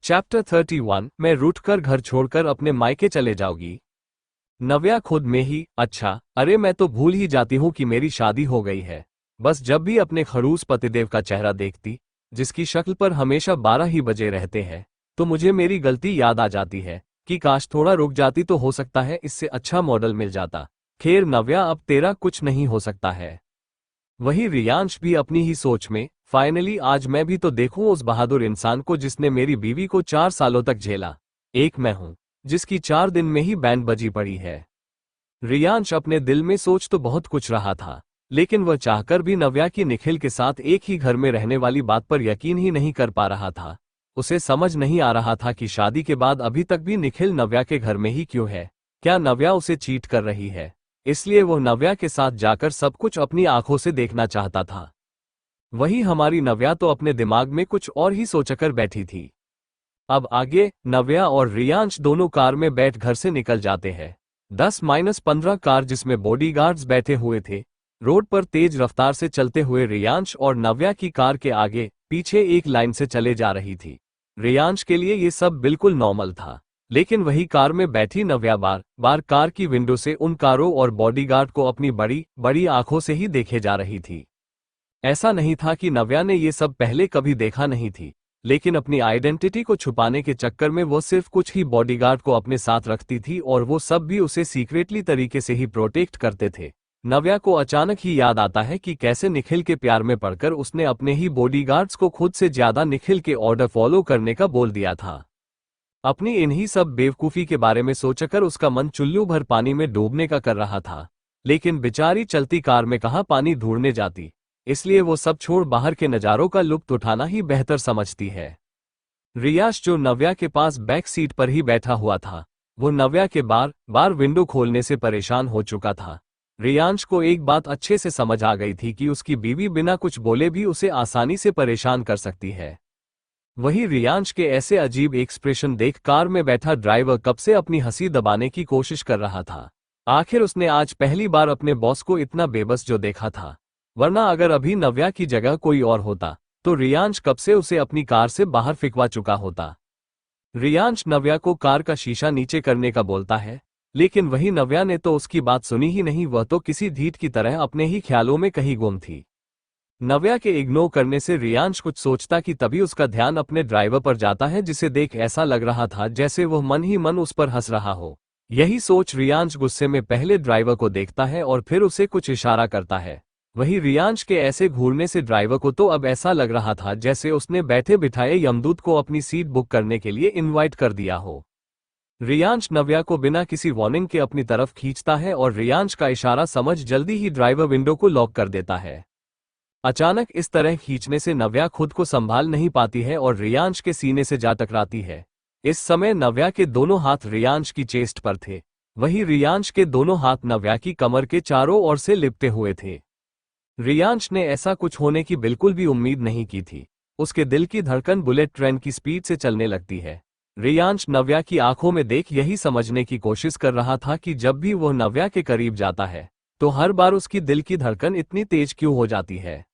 Chapter 31 मैं रूठकर घर छोड़कर अपने मायके चले जाओगी। नव्या खुद में ही, अच्छा, अरे मैं तो भूल ही जाती हूँ कि मेरी शादी हो गई है। बस जब भी अपने खड़ूस पतिदेव का चेहरा देखती, जिसकी शक्ल पर हमेशा 12 ही बजे रहते हैं, तो मुझे मेरी गलती याद आ जाती है कि काश थोड़ा रुक जाती तो हो सकता है इससे अच्छा मॉडल मिल जाता। खैर नव्या, अब तेरा कुछ नहीं हो सकता है। वही रियांश भी अपनी ही सोच में, फाइनली आज मैं भी तो देखूं उस बहादुर इंसान को जिसने मेरी बीवी को 4 सालों तक झेला। एक मैं हूं जिसकी 4 दिन में ही बैंड बजी पड़ी है। रियांश अपने दिल में सोच तो बहुत कुछ रहा था, लेकिन वह चाहकर भी नव्या की निखिल के साथ एक ही घर में रहने वाली बात पर यकीन ही नहीं कर पा रहा था। उसे समझ नहीं आ रहा था कि शादी के बाद अभी तक भी निखिल नव्या के घर में ही क्यों है। क्या नव्या उसे चीट कर रही है? इसलिए वो नव्या के साथ जाकर सब कुछ अपनी आंखों से देखना चाहता था। वही हमारी नव्या तो अपने दिमाग में कुछ और ही सोचकर बैठी थी। अब आगे नव्या और रियांश दोनों कार में बैठ घर से निकल जाते हैं। 10-15 कार जिसमें बॉडीगार्ड्स बैठे हुए थे। रोड पर तेज रफ्तार से चलते हुए रियांश और नव्या की कार के आगे पीछे एक लाइन से चले जा रही थी। रियांश के लिए ये सब बिल्कुल नॉर्मल था, लेकिन वही कार में बैठी नव्या बार बार कार की विंडो से उन कारों और बॉडीगार्ड को अपनी बड़ी बड़ी आंखों से ही देखे जा रही थी। ऐसा नहीं था कि नव्या ने ये सब पहले कभी देखा नहीं थी, लेकिन अपनी आइडेंटिटी को छुपाने के चक्कर में वो सिर्फ कुछ ही बॉडीगार्ड को अपने साथ रखती थी और वो सब भी उसे सीक्रेटली तरीके से ही प्रोटेक्ट करते थे। नव्या को अचानक ही याद आता है कि कैसे निखिल के प्यार में पड़कर उसने अपने ही बॉडीगार्ड्स को खुद से ज्यादा निखिल के ऑर्डर फॉलो करने का बोल दिया था। अपनी इन्हीं सब बेवकूफी के बारे में सोचकर उसका मन चुल्लू भर पानी में डूबने का कर रहा था, लेकिन बेचारी चलती कार में कहाँ पानी ढूंढने जाती, इसलिए वो सब छोड़ बाहर के नज़ारों का लुत्फ उठाना ही बेहतर समझती है। रियाश जो नव्या के पास बैक सीट पर ही बैठा हुआ था, वो नव्या के बार बार विंडो खोलने से परेशान हो चुका था। रियांश को एक बात अच्छे से समझ आ गई थी कि उसकी बीवी बिना कुछ बोले भी उसे आसानी से परेशान कर सकती है। वही रियांश के ऐसे अजीब एक्सप्रेशन देख कार में बैठा ड्राइवर कब से अपनी हंसी दबाने की कोशिश कर रहा था। आखिर उसने आज पहली बार अपने बॉस को इतना बेबस जो देखा था, वरना अगर अभी नव्या की जगह कोई और होता तो रियांश कब से उसे अपनी कार से बाहर फिकवा चुका होता। रियांश नव्या को कार का शीशा नीचे करने का बोलता है, लेकिन वही नव्या ने तो उसकी बात सुनी ही नहीं। वह तो किसी ढीठ की तरह अपने ही ख्यालों में कहीं गुम थी। नव्या के इग्नोर करने से रियांश कुछ सोचता कि तभी उसका ध्यान अपने ड्राइवर पर जाता है, जिसे देख ऐसा लग रहा था जैसे वह मन ही मन उस पर हंस रहा हो। यही सोच रियांश गुस्से में पहले ड्राइवर को देखता है और फिर उसे कुछ इशारा करता है। वही रियांश के ऐसे घूरने से ड्राइवर को तो अब ऐसा लग रहा था जैसे उसने बैठे बिठाए यमदूत को अपनी सीट बुक करने के लिए इनवाइट कर दिया हो। रियांश नव्या को बिना किसी वार्निंग के अपनी तरफ खींचता है और रियांश का इशारा समझ जल्दी ही ड्राइवर विंडो को लॉक कर देता है। अचानक इस तरह खींचने से नव्या खुद को संभाल नहीं पाती है और रियांश के सीने से जा टकराती है। इस समय नव्या के दोनों हाथ रियांश की चेस्ट पर थे, वही रियांश के दोनों हाथ नव्या की कमर के चारों ओर से लिपटे हुए थे। रियांश ने ऐसा कुछ होने की बिल्कुल भी उम्मीद नहीं की थी। उसके दिल की धड़कन बुलेट ट्रेन की स्पीड से चलने लगती है। रियांश नव्या की आंखों में देख यही समझने की कोशिश कर रहा था कि जब भी वह नव्या के करीब जाता है तो हर बार उसकी दिल की धड़कन इतनी तेज क्यों हो जाती है।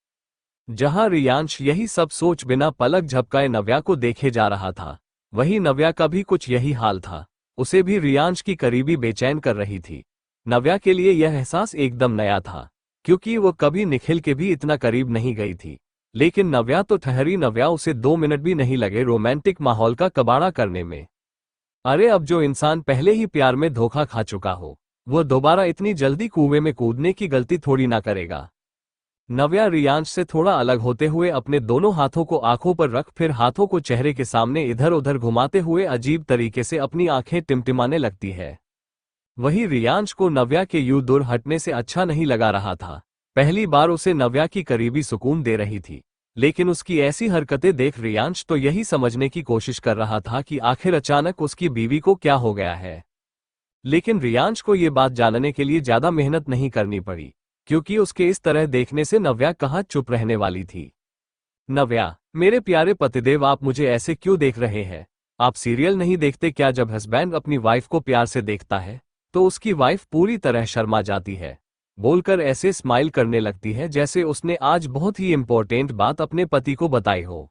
जहां रियांश यही सब सोच बिना पलक झपकाए नव्या को देखे जा रहा था, वही नव्या का भी कुछ यही हाल था। उसे भी रियांश की करीबी बेचैन कर रही थी। नव्या के लिए यह एहसास एकदम नया था, क्योंकि वो कभी निखिल के भी इतना करीब नहीं गई थी। लेकिन नव्या तो ठहरी, नव्या उसे 2 मिनट भी नहीं लगे रोमांटिक माहौल का कबाड़ा करने में। अरे अब जो इंसान पहले ही प्यार में धोखा खा चुका हो, वो दोबारा इतनी जल्दी कुएं में कूदने की गलती थोड़ी ना करेगा। नव्या रियांश से थोड़ा अलग होते हुए अपने दोनों हाथों को आंखों पर रख फिर हाथों को चेहरे के सामने इधर उधर घुमाते हुए अजीब तरीके से अपनी आंखें टिमटिमाने लगती है। वही रियांश को नव्या के यूं दूर हटने से अच्छा नहीं लगा रहा था। पहली बार उसे नव्या की करीबी सुकून दे रही थी, लेकिन उसकी ऐसी हरकतें देख रियांश तो यही समझने की कोशिश कर रहा था कि आखिर अचानक उसकी बीवी को क्या हो गया है। लेकिन रियांश को ये बात जानने के लिए ज्यादा मेहनत नहीं करनी पड़ी, क्योंकि उसके इस तरह देखने से नव्या कहाँ चुप रहने वाली थी। नव्या, मेरे प्यारे पतिदेव, आप मुझे ऐसे क्यों देख रहे हैं? आप सीरियल नहीं देखते क्या? जब हस्बैंड अपनी वाइफ को प्यार से देखता है तो उसकी वाइफ पूरी तरह शर्मा जाती है, बोलकर ऐसे स्माइल करने लगती है जैसे उसने आज बहुत ही इंपॉर्टेंट बात अपने पति को बताई हो।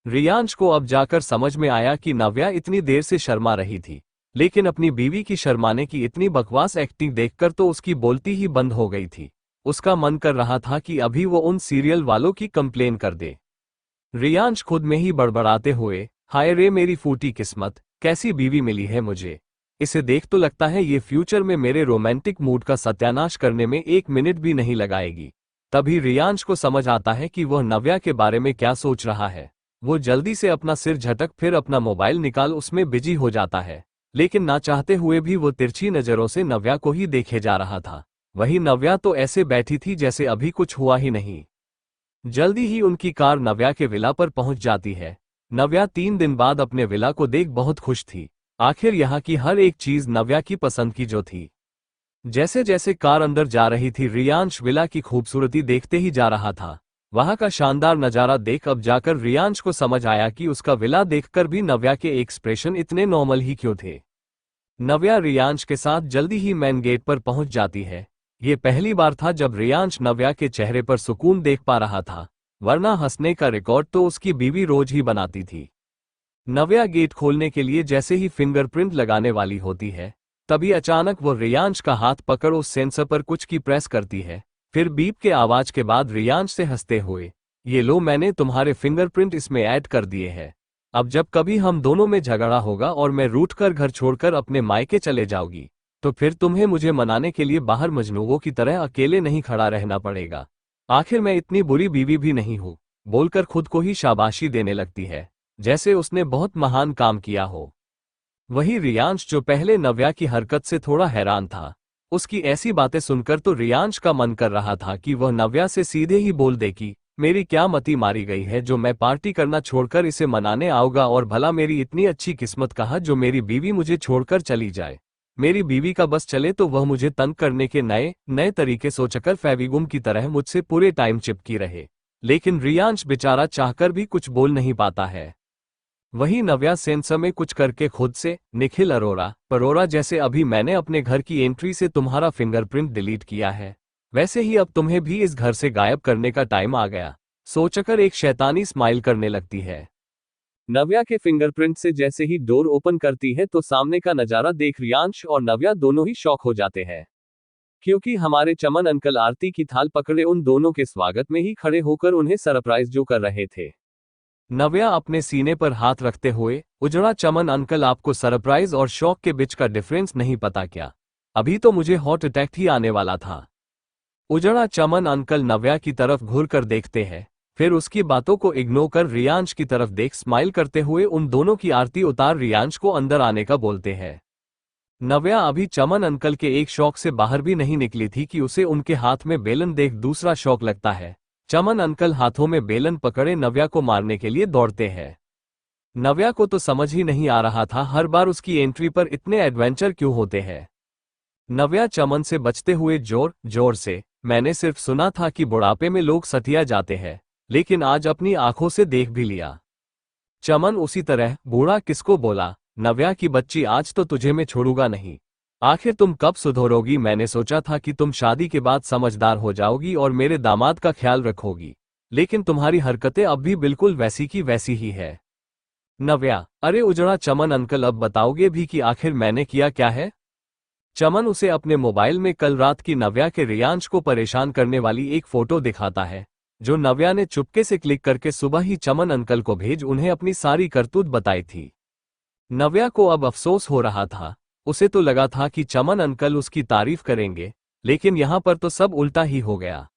रियांश को अब जाकर समझ में आया कि नव्या इतनी देर से शर्मा रही थी, लेकिन अपनी बीवी की शर्माने की इतनी बकवास एक्टिंग देखकर तो उसकी बोलती ही बंद हो गई थी। उसका मन कर रहा था कि अभी वो उन सीरियल वालों की कंप्लेन कर दे। रियांश खुद में ही बड़बड़ाते हुए, हाय रे मेरी फूटी किस्मत, कैसी बीवी मिली है मुझे। इसे देख तो लगता है ये फ्यूचर में मेरे रोमांटिक मूड का सत्यानाश करने में 1 मिनट भी नहीं लगाएगी। तभी रियांश को समझ आता है कि वह नव्या के बारे में क्या सोच रहा है। वो जल्दी से अपना सिर झटक फिर अपना मोबाइल निकाल उसमें बिजी हो जाता है, लेकिन ना चाहते हुए भी वो तिरछी नजरों से नव्या को ही देखे जा रहा था। वही नव्या तो ऐसे बैठी थी जैसे अभी कुछ हुआ ही नहीं। जल्दी ही उनकी कार नव्या के विला पर पहुंच जाती है। नव्या 3 दिन बाद अपने विला को देख बहुत खुश थी। आखिर यहाँ की हर एक चीज नव्या की पसंद की जो थी। जैसे जैसे कार अंदर जा रही थी रियांश विला की खूबसूरती देखते ही जा रहा था। वहां का शानदार नजारा देख अब जाकर रियांश को समझ आया कि उसका विला देखकर भी नव्या के एक्सप्रेशन इतने नॉर्मल ही क्यों थे। नव्या रियांश के साथ जल्दी ही मेन गेट पर पहुंच जाती है। ये पहली बार था जब रियांश नव्या के चेहरे पर सुकून देख पा रहा था, वरना हंसने का रिकॉर्ड तो उसकी बीवी रोज ही बनाती थी। नव्या गेट खोलने के लिए जैसे ही फिंगरप्रिंट लगाने वाली होती है, तभी अचानक वो रियांश का हाथ पकड़ उस सेंसर पर कुछ की प्रेस करती है। फिर बीप के आवाज के बाद रियांश से हंसते हुए, ये लो मैंने तुम्हारे फिंगरप्रिंट इसमें ऐड कर दिए हैं। अब जब कभी हम दोनों में झगड़ा होगा और मैं रूठ कर घर छोड़कर अपने मायके चले जाऊंगी, तो फिर तुम्हें मुझे मनाने के लिए बाहर मजनूओं की तरह अकेले नहीं खड़ा रहना पड़ेगा। आखिर मैं इतनी बुरी बीवी भी नहीं हूं, बोलकर खुद को ही शाबाशी देने लगती है, जैसे उसने बहुत महान काम किया हो। वही रियांश जो पहले नव्या की हरकत से थोड़ा हैरान था, उसकी ऐसी बातें सुनकर तो रियांश का मन कर रहा था कि वह नव्या से सीधे ही बोल दे कि मेरी क्या मती मारी गई है जो मैं पार्टी करना छोड़कर इसे मनाने आऊंगा, और भला मेरी इतनी अच्छी किस्मत कहाँ जो मेरी बीवी मुझे छोड़कर चली जाए। मेरी बीवी का बस चले तो वह मुझे तंग करने के नए नए तरीके सोचकर फेविगम की तरह मुझसे पूरे टाइम चिपकी रहे। लेकिन रियांश बेचारा चाहकर भी कुछ बोल नहीं पाता है। वही नव्या सेंसर में कुछ करके खुद से, निखिल अरोरा जैसे अभी मैंने अपने घर की एंट्री से तुम्हारा फिंगरप्रिंट डिलीट किया है, वैसे ही अब तुम्हें भी इस घर से गायब करने का टाइम आ गया, सोचकर एक शैतानी स्माइल करने लगती है। नव्या के फिंगरप्रिंट से जैसे ही डोर ओपन करती है तो सामने का नजारा देख रियांश और नव्या दोनों ही शॉक हो जाते हैं, क्योंकि हमारे चमन अंकल आरती की थाल पकड़े उन दोनों के स्वागत में ही खड़े होकर उन्हें सरप्राइज जो कर रहे थे। नव्या अपने सीने पर हाथ रखते हुए, उजड़ा चमन अंकल आपको सरप्राइज और शॉक के बीच का डिफरेंस नहीं पता क्या? अभी तो मुझे हार्ट अटैक ही आने वाला था। उजड़ा चमन अंकल नव्या की तरफ घूर कर देखते हैं, फिर उसकी बातों को इग्नोर कर रियांश की तरफ देख स्माइल करते हुए उन दोनों की आरती उतार रियांश को अंदर आने का बोलते हैं। नव्या अभी चमन अंकल के एक शौक से बाहर भी नहीं निकली थी कि उसे उनके हाथ में बेलन देख दूसरा शौक लगता है। चमन अंकल हाथों में बेलन पकड़े नव्या को मारने के लिए दौड़ते हैं। नव्या को तो समझ ही नहीं आ रहा था हर बार उसकी एंट्री पर इतने एडवेंचर क्यों होते हैं। नव्या चमन से बचते हुए जोर जोर से, मैंने सिर्फ सुना था कि बुढ़ापे में लोग सटिया जाते हैं, लेकिन आज अपनी आंखों से देख भी लिया। चमन उसी तरह, बूढ़ा किसको बोला, नव्या की बच्ची आज तो तुझे मैं छोड़ूंगा नहीं। आखिर तुम कब सुधरोगी? मैंने सोचा था कि तुम शादी के बाद समझदार हो जाओगी और मेरे दामाद का ख्याल रखोगी, लेकिन तुम्हारी हरकतें अब भी बिल्कुल वैसी की वैसी ही है। नव्या, अरे उजड़ा चमन अंकल अब बताओगे भी कि आखिर मैंने किया क्या है? चमन उसे अपने मोबाइल में कल रात की नव्या के रियांश को परेशान करने वाली एक फोटो दिखाता है, जो नव्या ने चुपके से क्लिक करके सुबह ही चमन अंकल को भेज उन्हें अपनी सारी करतूत बताई थी। नव्या को अब अफसोस हो रहा था, उसे तो लगा था कि चमन अंकल उसकी तारीफ करेंगे, लेकिन यहां पर तो सब उल्टा ही हो गया।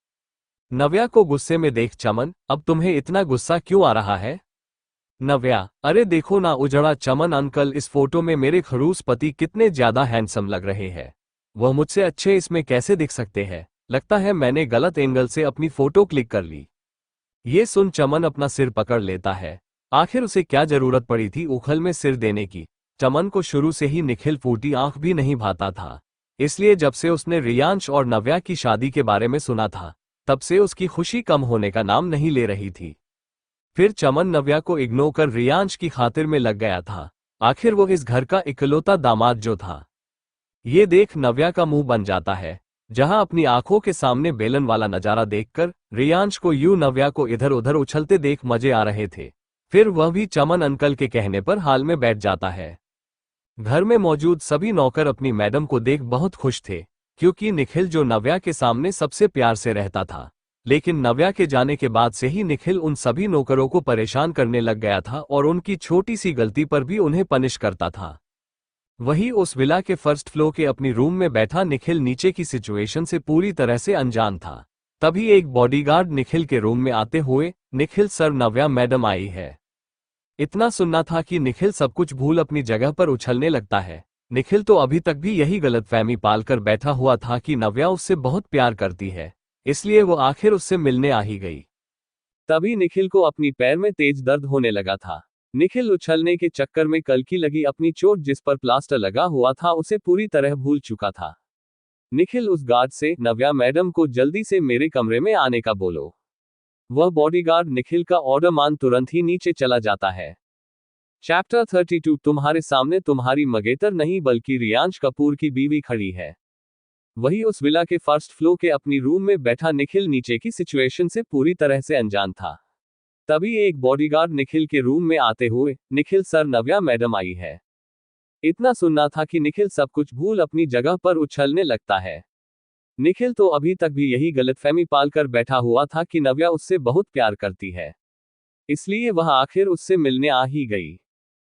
नव्या को गुस्से में देख चमन, अब तुम्हें इतना गुस्सा क्यों आ रहा है? नव्या, अरे देखो ना उजड़ा चमन अंकल, इस फोटो में मेरे खड़ूस पति कितने ज्यादा हैंडसम लग रहे हैं। वह मुझसे अच्छे इसमें कैसे दिख सकते हैं? लगता है मैंने गलत एंगल से अपनी फोटो क्लिक कर ली। ये सुन चमन अपना सिर पकड़ लेता है। आखिर उसे क्या जरूरत पड़ी थी उखल में सिर देने की? चमन को शुरू से ही निखिल फूटी आंख भी नहीं भाता था, इसलिए जब से उसने रियांश और नव्या की शादी के बारे में सुना था, तब से उसकी खुशी कम होने का नाम नहीं ले रही थी। फिर चमन नव्या को इग्नोर कर रियांश की खातिर में लग गया था। आखिर वो इस घर का इकलौता दामाद जो था। ये देख नव्या का मुंह बन जाता है। जहां अपनी आंखों के सामने बेलन वाला नजारा देखकर रियांश को यूं नव्या को इधर उधर उछलते देख मजे आ रहे थे, फिर वह भी चमन अंकल के कहने पर हाल में बैठ जाता है। घर में मौजूद सभी नौकर अपनी मैडम को देख बहुत खुश थे, क्योंकि निखिल जो नव्या के सामने सबसे प्यार से रहता था, लेकिन नव्या के जाने के बाद से ही निखिल उन सभी नौकरों को परेशान करने लग गया था और उनकी छोटी सी गलती पर भी उन्हें पनिश करता था। वही उस विला के फर्स्ट फ्लोर के अपनी रूम में बैठा निखिल नीचे की सिचुएशन से पूरी तरह से अनजान था। तभी एक बॉडीगार्ड निखिल के रूम में आते हुए, निखिल सर, नव्या मैडम आई है। इतना सुनना था कि निखिल सब कुछ भूल अपनी जगह पर उछलने लगता है। निखिल तो अभी तक भी यही गलतफहमी पालकर बैठा हुआ था कि नव्या उससे बहुत प्यार करती है, इसलिए वो आखिर उससे मिलने आ ही गई। तभी निखिल को अपनी पैर में तेज दर्द होने लगा था। निखिल उछलने के चक्कर में कल की लगी अपनी चोट जिस पर प्लास्टर लगा हुआ था उसे पूरी तरह भूल चुका था। निखिल उस गार्ड से, नव्या मैडम को जल्दी से मेरे कमरे में आने का बोलो। वह बॉडीगार्ड निखिल का ऑर्डर मान तुरंत ही नीचे चला जाता है। चैप्टर 32। तुम्हारे सामने तुम्हारी मंगेतर नहीं बल्कि रियांश कपूर की बीवी खड़ी है। वही उस विला के फर्स्ट फ्लोर के अपनी रूम में बैठा निखिल नीचे की सिचुएशन से पूरी तरह से अनजान था। तभी एक बॉडीगार्ड निखिल के रूम में आते हुए, निखिल सर, नव्या मैडम आई है। इतना सुनना था कि निखिल सब कुछ भूल अपनी जगह पर उछलने लगता है। निखिल तो अभी तक भी यही गलतफहमी पालकर बैठा हुआ था कि नव्या उससे बहुत प्यार करती है, इसलिए वह आखिर उससे मिलने आ ही गई।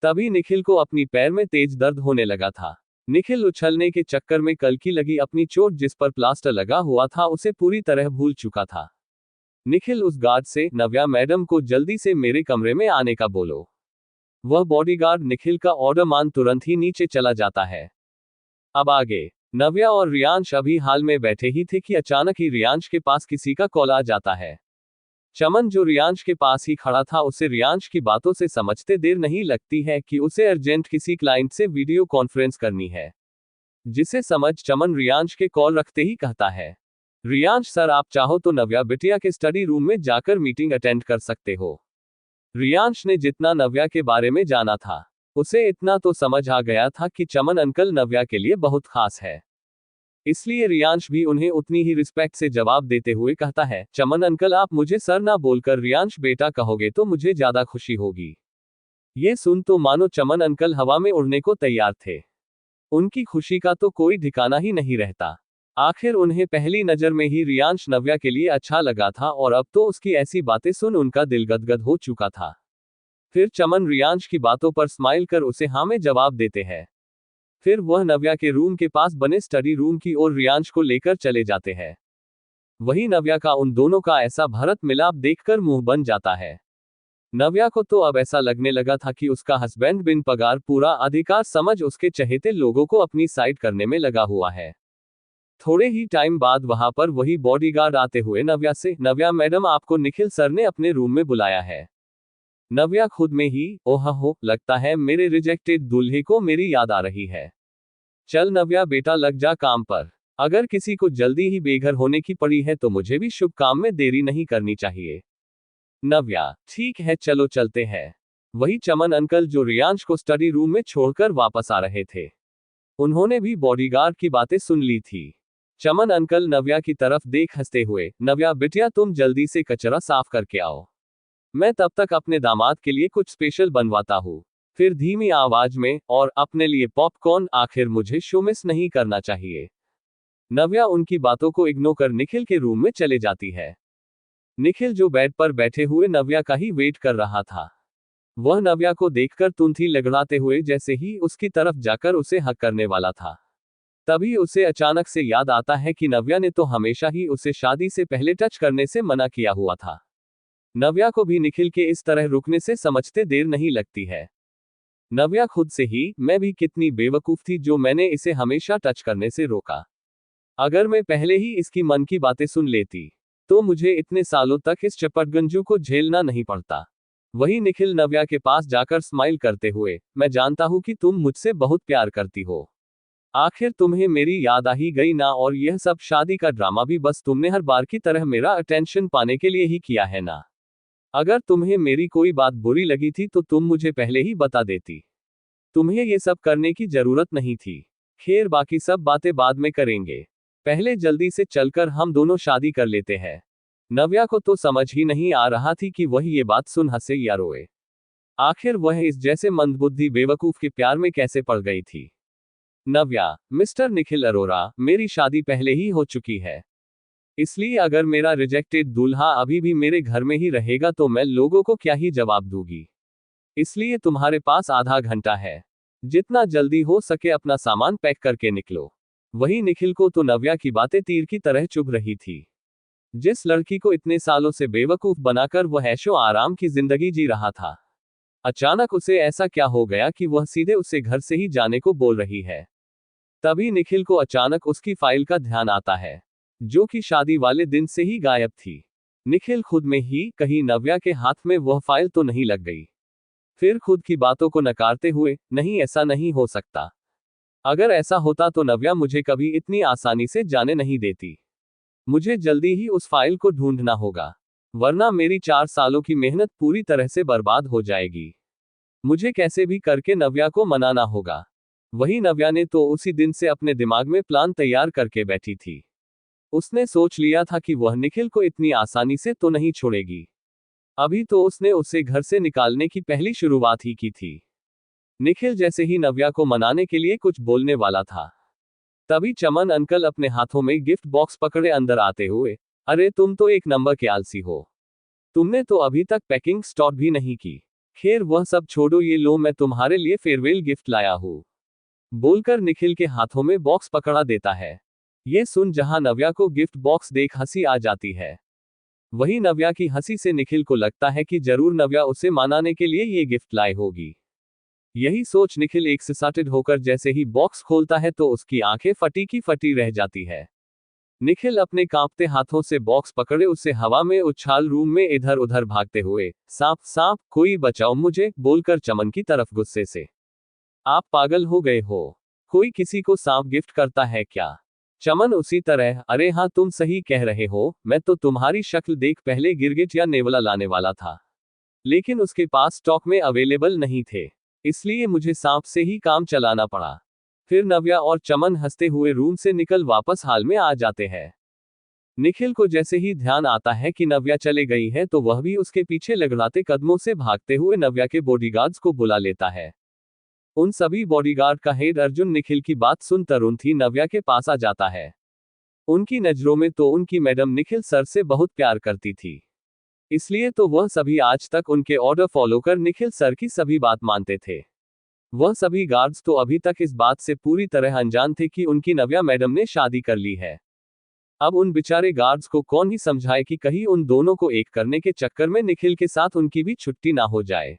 तभी निखिल को अपनी पैर में तेज दर्द होने लगा था। निखिल उछलने के चक्कर में कल की लगी अपनी चोट जिस पर प्लास्टर लगा हुआ था उसे पूरी तरह भूल चुका था। निखिल उस गार्ड से, नव्या मैडम को जल्दी से मेरे कमरे में आने का बोलो। वह बॉडीगार्ड निखिल का ऑर्डर मान तुरंत ही नीचे चला जाता है। अब आगे। नव्या और रियांश अभी हाल में बैठे ही थे कि अचानक ही रियांश के पास किसी का कॉल आ जाता है। चमन जो रियांश के पास ही खड़ा था उसे रियांश की बातों से समझते देर नहीं लगती है कि उसे अर्जेंट किसी क्लाइंट से वीडियो कॉन्फ्रेंस करनी है, जिसे समझ चमन रियांश के कॉल रखते ही कहता है, रियांश सर, आप चाहो तो नव्या बिटिया के स्टडी रूम में जाकर मीटिंग अटेंड कर सकते हो। रियांश ने जितना नव्या के बारे में जाना था उसे इतना तो समझ आ गया था कि चमन अंकल नव्या के लिए बहुत खास है, इसलिए रियांश भी उन्हें उतनी ही रिस्पेक्ट से जवाब देते हुए कहता है, चमन अंकल, आप मुझे सर ना बोलकर रियांश बेटा कहोगे तो मुझे ज्यादा खुशी होगी। ये सुन तो मानो चमन अंकल हवा में उड़ने को तैयार थे। उनकी खुशी का तो कोई ठिकाना ही नहीं रहता। आखिर उन्हें पहली नजर में ही रियांश नव्या के लिए अच्छा लगा था और अब तो उसकी ऐसी बातें सुन उनका दिल गदगद हो चुका था। फिर चमन रियांश की बातों पर स्माइल कर उसे हाँ में जवाब देते हैं। फिर वह नव्या के रूम के पास बने स्टडी रूम की ओर रियांश को लेकर चले जाते हैं। वही नव्या का उन दोनों का ऐसा भरत मिलाप देखकर मुंह बन जाता है। नव्या को तो अब ऐसा लगने लगा था कि उसका हस्बैंड बिन पगार पूरा अधिकार समझ उसके चहेते लोगों को अपनी साइड करने में लगा हुआ है। थोड़े ही टाइम बाद वहां पर वही बॉडीगार्ड आते हुए नव्या से, नव्या मैडम, आपको निखिल सर ने अपने रूम में बुलाया है। नव्या खुद में ही, ओह हो, लगता है मेरे रिजेक्टेड दूल्हे को मेरी याद आ रही है। चल नव्या बेटा, लग जा काम पर। अगर किसी को जल्दी ही बेघर होने की पड़ी है तो मुझे भी शुभ काम में देरी नहीं करनी चाहिए। नव्या, ठीक है, चलो चलते हैं। वही चमन अंकल जो रियांश को स्टडी रूम में छोड़कर वापस आ रहे थे, उन्होंने भी बॉडीगार्ड की बातें सुन ली थी। चमन अंकल नव्या की तरफ देख हंसते हुए, नव्या बिटिया, तुम जल्दी से कचरा साफ करके आओ, मैं तब तक अपने दामाद के लिए कुछ स्पेशल बनवाता हूँ। फिर धीमी आवाज में, और अपने लिए पॉपकॉर्न, आखिर मुझे शो मिस नहीं करना चाहिए। नव्या उनकी बातों को इग्नोर कर निखिल के रूम में चले जाती है। निखिल जो बेड पर बैठे हुए नव्या का ही वेट कर रहा था, वह नव्या को देखकर तुंथी लगड़ाते हुए जैसे ही उसकी तरफ जाकर उसे हक करने वाला था, तभी उसे अचानक से याद आता है कि नव्या ने तो हमेशा ही उसे शादी से पहले टच करने से मना किया हुआ था। नव्या को भी निखिल के इस तरह रुकने से समझते देर नहीं लगती है। नव्या खुद से ही, मैं भी कितनी बेवकूफ थी जो मैंने इसे हमेशा टच करने से रोका। अगर मैं पहले ही इसकी मन की बातें सुन लेती तो मुझे इतने सालों तक इस चपटगंजू को झेलना नहीं पड़ता। वही निखिल नव्या के पास जाकर स्माइल करते हुए, मैं जानता हूं कि तुम मुझसे बहुत प्यार करती हो। आखिर तुम्हें मेरी याद आ ही गई ना, और यह सब शादी का ड्रामा भी बस तुमने हर बार की तरह मेरा अटेंशन पाने के लिए ही किया है ना। अगर तुम्हें मेरी कोई बात बुरी लगी थी तो तुम मुझे पहले ही बता देती। तुम्हें ये सब करने की जरूरत नहीं थी। खैर, बाकी सब बातें बाद में करेंगे। पहले जल्दी से चलकर हम दोनों शादी कर लेते हैं। नव्या को तो समझ ही नहीं आ रहा थी कि वह ये बात सुन हंसे या रोए। आखिर वह इस जैसे मंदबुद्धि बेवकूफ के प्यार में कैसे पड़ गई थी। नव्या, मिस्टर निखिल अरोरा, मेरी शादी पहले ही हो चुकी है। इसलिए अगर मेरा रिजेक्टेड दूल्हा अभी भी मेरे घर में ही रहेगा तो मैं लोगों को क्या ही जवाब दूंगी। इसलिए तुम्हारे पास आधा घंटा है। जितना जल्दी हो सके अपना सामान पैक करके निकलो। वही निखिल को तो नव्या की बातें तीर की तरह चुभ रही थी। जिस लड़की को इतने सालों से बेवकूफ बनाकर वह ऐशो आराम की जिंदगी जी रहा था, अचानक उसे ऐसा क्या हो गया कि वह सीधे उसे घर से ही जाने को बोल रही है। तभी निखिल को अचानक उसकी फाइल का ध्यान आता है, जो कि शादी वाले दिन से ही गायब थी। निखिल खुद में ही कहीं नव्या के हाथ में वह फाइल तो नहीं लग गई। फिर खुद की बातों को नकारते हुए, नहीं ऐसा नहीं हो सकता। अगर ऐसा होता तो नव्या मुझे कभी इतनी आसानी से जाने नहीं देती। मुझे जल्दी ही उस फाइल को ढूंढना होगा, वरना मेरी 4 सालों की मेहनत पूरी तरह से बर्बाद हो जाएगी। मुझे कैसे भी करके नव्या को मनाना होगा। वही नव्या ने तो उसी दिन से अपने दिमाग में प्लान तैयार करके बैठी थी। उसने सोच लिया था कि वह निखिल को इतनी आसानी से तो नहीं छोड़ेगी। अभी तो उसने उसे घर से निकालने की पहली शुरुआत ही की थी। निखिल जैसे ही नव्या को मनाने के लिए कुछ बोलने वाला था, तभी चमन अंकल अपने हाथों में गिफ्ट बॉक्स पकड़े अंदर आते हुए, अरे तुम तो एक नंबर के आलसी हो। तुमने तो अभी तक पैकिंग स्टार्ट भी नहीं की। खैर वह सब छोड़ो, ये लो मैं तुम्हारे लिए फेयरवेल गिफ्ट लाया हूँ, बोलकर निखिल के हाथों में बॉक्स पकड़ा देता है। ये सुन जहां नव्या को गिफ्ट बॉक्स देख हंसी आ जाती है, वही नव्या की हंसी से निखिल को लगता है कि जरूर नव्या उसे मनाने के लिए ये गिफ्ट लाई होगी। यही सोच निखिल एक्साइटेड होकर जैसे ही बॉक्स खोलता है तो उसकी आंखें फटी की फटी रह जाती है। निखिल अपने कांपते हाथों से बॉक्स पकड़े उसे हवा में उछाल रूम में इधर उधर भागते हुए, सांप सांप कोई बचाओ मुझे, बोलकर चमन की तरफ गुस्से से, आप पागल हो गए हो? कोई किसी को सांप गिफ्ट करता है क्या? चमन उसी तरह, अरे हाँ तुम सही कह रहे हो, मैं तो तुम्हारी शक्ल देख पहले गिरगिट या नेवला लाने वाला था, लेकिन उसके पास स्टॉक में अवेलेबल नहीं थे, इसलिए मुझे सांप से ही काम चलाना पड़ा। फिर नव्या और चमन हंसते हुए रूम से निकल वापस हाल में आ जाते हैं। निखिल को जैसे ही ध्यान आता है कि नव्या चले गई है तो वह भी उसके पीछे लगड़ाते कदमों से भागते हुए नव्या के बॉडीगार्ड्स को बुला लेता है। उन सभी बॉडीगार्ड का हेड अर्जुन निखिल की बात सुन तुरंत ही नव्या के पास आ जाता है। उनकी नजरों में तो उनकी मैडम निखिल सर से बहुत प्यार करती थी, इसलिए तो वह सभी आज तक उनके ऑर्डर फॉलो कर निखिल सर की सभी बात मानते थे। वह सभी गार्ड्स तो अभी तक इस बात से पूरी तरह अनजान थे कि उनकी नव्या मैडम ने शादी कर ली है। अब उन बेचारे गार्ड्स को कौन ही समझाए कि कहीं उन दोनों को एक करने के चक्कर में निखिल के साथ उनकी भी छुट्टी ना हो जाए।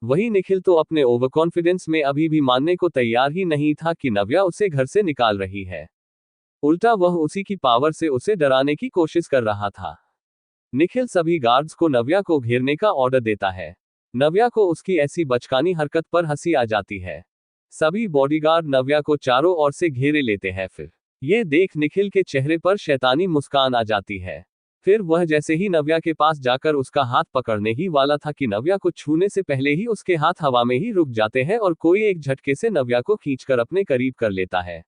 वही निखिल तो अपने ओवर कॉन्फिडेंस में अभी भी मानने को तैयार ही नहीं था कि नव्या उसे घर से निकाल रही है। उल्टा वह उसी की पावर से उसे डराने की कोशिश कर रहा था। निखिल सभी गार्ड्स को नव्या को घेरने का ऑर्डर देता है। नव्या को उसकी ऐसी बचकानी हरकत पर हंसी आ जाती है। सभी बॉडीगार्ड नव्या को चारों ओर से घेरे लेते हैं। फिर ये देख निखिल के चेहरे पर शैतानी मुस्कान आ जाती है। फिर वह जैसे ही नव्या के पास जाकर उसका हाथ पकड़ने ही वाला था कि नव्या को छूने से पहले ही उसके हाथ हवा में ही रुक जाते हैं और कोई एक झटके से नव्या को खींचकर अपने करीब कर लेता है।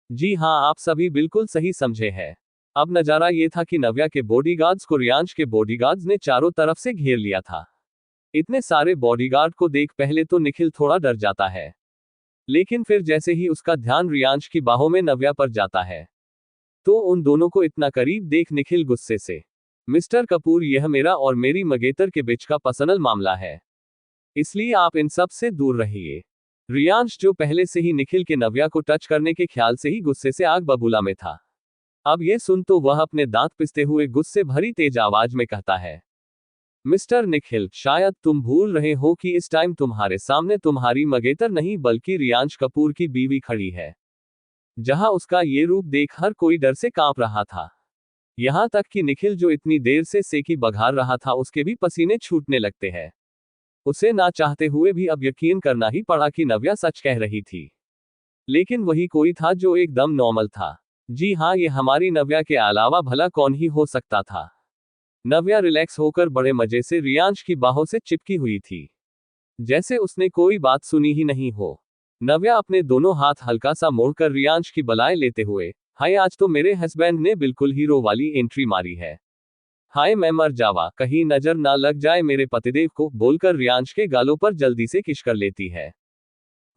जी हाँ, आप सभी बिल्कुल सही समझे हैं। अब नजारा ये था कि नव्या के बॉडीगार्ड्स को रियांश के बॉडीगार्ड्स ने चारों तरफ से घेर लिया था। इतने सारे बॉडीगार्ड को देख पहले तो निखिल थोड़ा डर जाता है, लेकिन फिर जैसे ही उसका ध्यान रियांश की बाहों में नव्या पर जाता है तो उन दोनों को इतना करीब देख निखिल गुस्से से, मिस्टर कपूर यह मेरा और मेरी मंगेतर के बीच का पर्सनल मामला है, इसलिए आप इन सब से दूर रहिए। रियांश जो पहले से ही निखिल के नव्या को टच करने के ख्याल से ही गुस्से से आग बबूला में था, अब ये सुन तो वह अपने दांत पिसते हुए गुस्से भरी तेज आवाज में कहता है, मिस्टर निखिल, शायद तुम भूल रहे हो कि इस टाइम तुम्हारे सामने तुम्हारी मंगेतर नहीं बल्कि रियांश कपूर की बीवी खड़ी है। जहां उसका ये रूप देख हर कोई डर से कांप रहा था। यहां तक कि निखिल जो इतनी देर से सेकी बघार रहा था उसके भी पसीने छूटने लगते हैं। उसे ना चाहते हुए भी अब यकीन करना ही पड़ा कि नव्या सच कह रही थी। लेकिन वही कोई था जो एकदम नॉर्मल था। जी हाँ, ये हमारी नव्या के अलावा भला कौन ही हो सकता था। नव्या रिलैक्स होकर बड़े मजे से रियांश की बाहों से चिपकी हुई थी, जैसे उसने कोई बात सुनी ही नहीं हो। नव्या अपने दोनों हाथ हल्का सा मोड़कर रियांश की बलाएं लेते हुए, हाय आज तो मेरे हस्बैंड ने बिल्कुल हीरो वाली एंट्री मारी है। हाय मैं मर जावा, कहीं नजर ना लग जाए मेरे पतिदेव को, बोलकर रियांश के गालों पर जल्दी से किस कर लेती है।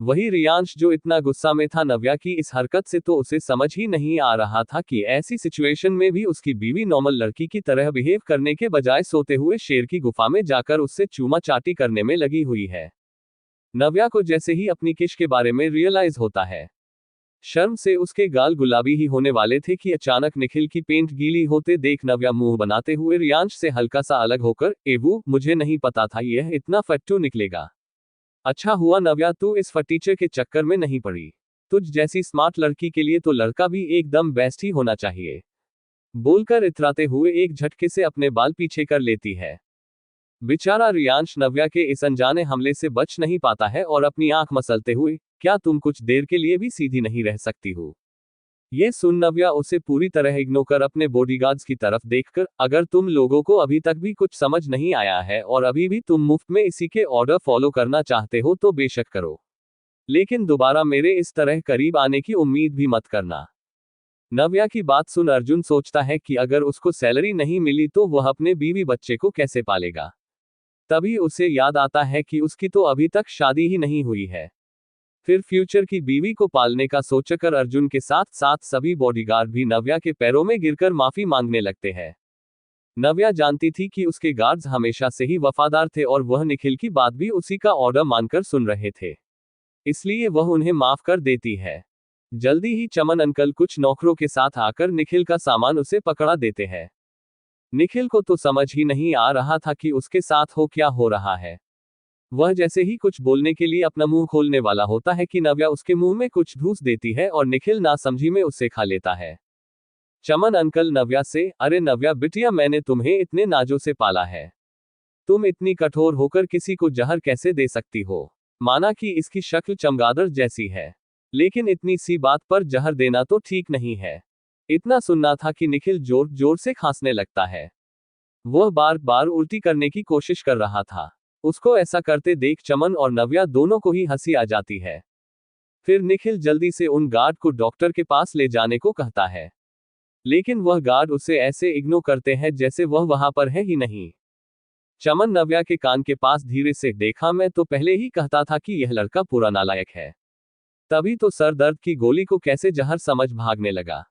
वही रियांश जो इतना गुस्सा में था नव्या की इस हरकत से, तो उसे समझ ही नहीं आ रहा था कि ऐसी सिचुएशन में भी उसकी बीवी नॉर्मल लड़की की तरह बिहेव करने के बजाय सोते हुए शेर की गुफा में जाकर उससे चूमा चाटी करने में लगी हुई है। नव्या को जैसे ही अपनी किश के बारे में रियलाइज होता है, शर्म से उसके गाल गुलाबी ही होने वाले थे कि अचानक निखिल की पेंट गीली होते देख नव्या मुंह बनाते हुए रियांश से हल्का सा अलग होकर, एवू मुझे नहीं पता था यह इतना फट्टू निकलेगा। अच्छा हुआ नव्या तू इस फटीचर के चक्कर में नहीं पड़ी। तुझ जैसी स्मार्ट लड़की के लिए तो लड़का भी एकदम बेस्ट ही होना चाहिए, बोलकर इतराते हुए एक झटके से अपने बाल पीछे कर लेती है। बेचारा रियांश नव्या के इस अनजाने हमले से बच नहीं पाता है और अपनी आंख मसलते हुए, क्या तुम कुछ देर के लिए भी सीधी नहीं रह सकती हो? ये सुन नव्या उसे पूरी तरह इग्नोर कर अपने बॉडीगार्ड्स की तरफ देखकर, अगर तुम लोगों को अभी तक भी कुछ समझ नहीं आया है और अभी भी तुम मुफ्त में इसी के ऑर्डर फॉलो करना चाहते हो तो बेशक करो, लेकिन दोबारा मेरे इस तरह करीब आने की उम्मीद भी मत करना। नव्या की बात सुन अर्जुन सोचता है कि अगर उसको सैलरी नहीं मिली तो वह अपने बीवी बच्चे को कैसे पालेगा। तभी उसे याद आता है कि उसकी तो अभी तक शादी ही नहीं हुई है। फिर फ्यूचर की बीवी को पालने का सोचकर अर्जुन के साथ साथ सभी बॉडीगार्ड भी नव्या के पैरों में गिरकर माफी मांगने लगते हैं। नव्या जानती थी कि उसके गार्ड्स हमेशा से ही वफादार थे और वह निखिल की बात भी उसी का ऑर्डर मानकर सुन रहे थे, इसलिए वह उन्हें माफ कर देती है। जल्दी ही चमन अंकल कुछ नौकरों के साथ आकर निखिल का सामान उसे पकड़ा देते हैं। निखिल को तो समझ ही नहीं आ रहा था कि उसके साथ हो क्या हो रहा है। वह जैसे ही कुछ बोलने के लिए अपना मुंह खोलने वाला होता है कि नव्या उसके मुंह में कुछ घूस देती है और निखिल नासमझी में उसे खा लेता है। चमन अंकल नव्या से, अरे नव्या बिटिया मैंने तुम्हें इतने नाजों से पाला है, तुम इतनी कठोर होकर किसी को जहर कैसे दे सकती हो? माना कि इसकी शक्ल चमगादड़ जैसी है, लेकिन इतनी सी बात पर जहर देना तो ठीक नहीं है। इतना सुनना था कि निखिल जोर जोर से खांसने लगता है। वह बार बार उल्टी करने की कोशिश कर रहा था। उसको ऐसा करते देख चमन और नव्या दोनों को ही हंसी आ जाती है। फिर निखिल जल्दी से उन गार्ड को डॉक्टर के पास ले जाने को कहता है, लेकिन वह गार्ड उसे ऐसे इग्नोर करते हैं जैसे वह वहां पर है ही नहीं। चमन नव्या के कान के पास धीरे से, देखा मैं तो पहले ही कहता था कि यह लड़का पूरा नालायक है, तभी तो सर दर्द की गोली को कैसे जहर समझ भागने लगा,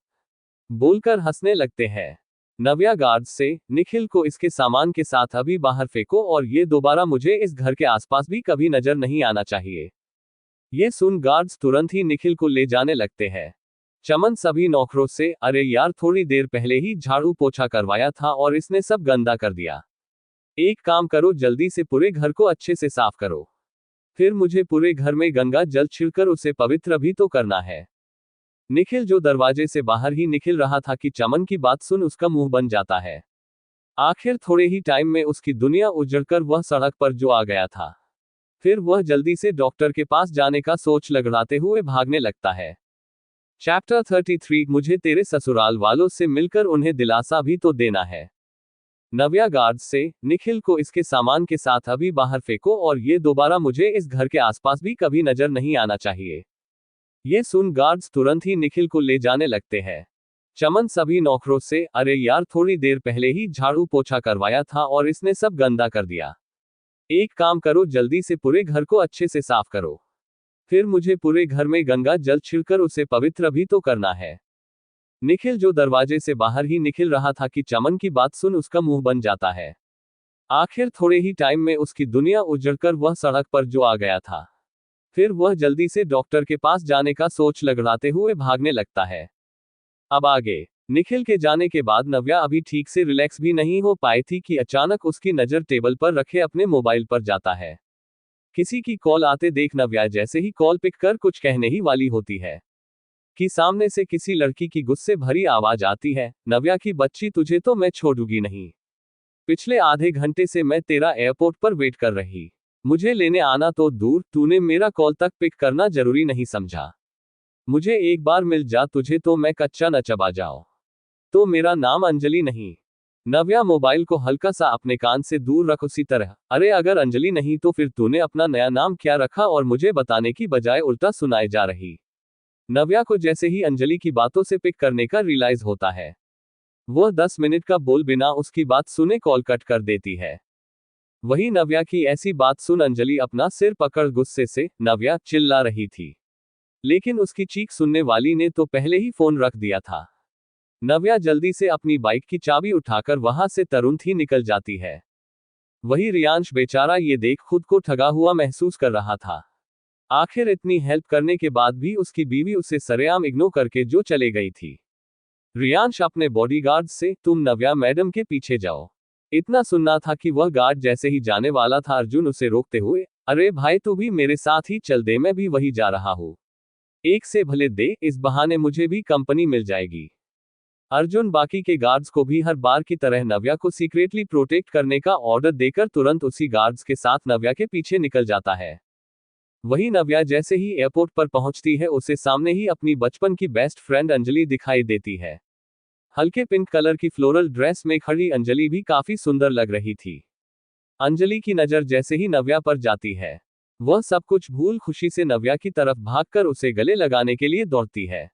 बोलकर हंसने लगते हैं। नव्या गार्ड से, निखिल को इसके सामान के साथ अभी बाहर फेंको और ये दोबारा मुझे इस घर के आसपास भी कभी नजर नहीं आना चाहिए। ये सुन गार्ड्स तुरंत ही निखिल को ले जाने लगते हैं। चमन सभी नौकरों से, अरे यार थोड़ी देर पहले ही झाड़ू पोछा करवाया था और इसने सब गंदा कर दिया, एक काम करो जल्दी से पूरे घर को अच्छे से साफ करो, फिर मुझे पूरे घर में गंगा जल छिड़कर उसे पवित्र भी तो करना है। निखिल जो दरवाजे से बाहर ही निकल रहा था कि चमन की बात सुन उसका मुंह बन जाता है। आखिर थोड़े ही टाइम में उसकी दुनिया उजड़कर वह सड़क पर जो आ गया था। फिर वह जल्दी से डॉक्टर के पास जाने का सोच लगड़ाते हुए भागने लगता है। चैप्टर 33 मुझे तेरे ससुराल वालों से मिलकर उन्हें दिलासा भी तो देना है। नव्या गार्ड से, निखिल को इसके सामान के साथ अभी बाहर फेंको और ये दोबारा मुझे इस घर के आसपास भी कभी नजर नहीं आना चाहिए। ये सुन गार्ड्स तुरंत ही निखिल को ले जाने लगते हैं। चमन सभी नौकरों से, अरे यार थोड़ी देर पहले ही झाड़ू पोछा करवाया था और इसने सब गंदा कर दिया, एक काम करो जल्दी से पूरे घर को अच्छे से साफ करो, फिर मुझे पूरे घर में गंगा जल छिड़कर उसे पवित्र भी तो करना है। निखिल जो दरवाजे से बाहर ही निकल रहा था कि चमन की बात सुन उसका मुंह बन जाता है। आखिर थोड़े ही टाइम में उसकी दुनिया उजड़कर वह सड़क पर जो आ गया था। फिर वह जल्दी से डॉक्टर के पास जाने का सोच लगड़ाते हुए भागने लगता है। अब आगे, निखिल के जाने के बाद नव्या अभी ठीक से रिलैक्स भी नहीं हो पाई थी कि अचानक उसकी नजर टेबल पर रखे अपने मोबाइल पर जाता है। किसी की कॉल आते देख नव्या जैसे ही कॉल पिक कर कुछ कहने ही वाली होती है कि सामने से किसी लड़की की गुस्से भरी आवाज आती है, नव्या की बच्ची तुझे तो मैं छोड़ूंगी नहीं, पिछले आधे घंटे से मैं तेरा एयरपोर्ट पर वेट कर रही, मुझे लेने आना तो दूर तूने मेरा कॉल तक पिक करना जरूरी नहीं समझा, मुझे एक बार मिल जा तुझे तो मैं कच्चा न चबा जाऊं, तो मेरा नाम अंजलि नहीं। नव्या मोबाइल को हल्का सा अपने कान से दूर रख उसी तरह, अरे अगर अंजलि नहीं तो फिर तूने अपना नया नाम क्या रखा और मुझे बताने की बजाय उल्टा सुनाए जा रही। नव्या को जैसे ही अंजलि की बातों से पिक करने का रियलाइज होता है, वह 10 मिनट का बोल बिना उसकी बात सुने कॉल कट कर देती है। वही नव्या की ऐसी बात सुन अंजलि अपना सिर पकड़ गुस्से से नव्या चिल्ला रही थी। लेकिन उसकी चीख सुनने वाली ने तो पहले ही फोन रख दिया था। नव्या जल्दी से अपनी बाइक की चाबी उठाकर वहां से तुरंत ही निकल जाती है। वही रियांश बेचारा ये देख खुद को ठगा हुआ महसूस कर रहा था। आखिर इतनी हेल्प करने के बाद भी उसकी बीवी उसे सरेआम इग्नोर करके जो चले गई थी। रियांश अपने बॉडीगार्ड से तुम नव्या मैडम के पीछे जाओ। इतना सुनना था कि वह गार्ड जैसे ही जाने वाला था अर्जुन उसे रोकते हुए, अरे भाई तू भी मेरे साथ ही चल दे, मैं भी वही जा रहा हूँ। एक से भले दे, इस बहाने मुझे भी कंपनी मिल जाएगी। अर्जुन बाकी के गार्ड्स को भी हर बार की तरह नव्या को सीक्रेटली प्रोटेक्ट करने का ऑर्डर देकर तुरंत उसी गार्ड्स के साथ नव्या के पीछे निकल जाता है। वही नव्या जैसे ही एयरपोर्ट पर पहुंचती है उसे सामने ही अपनी बचपन की बेस्ट फ्रेंड अंजलि दिखाई देती है। हल्के पिंक कलर की फ्लोरल ड्रेस में खड़ी अंजलि भी काफी सुंदर लग रही थी। अंजलि की नजर जैसे ही नव्या पर जाती है, वह सब कुछ भूल खुशी से नव्या की तरफ भागकर उसे गले लगाने के लिए दौड़ती है।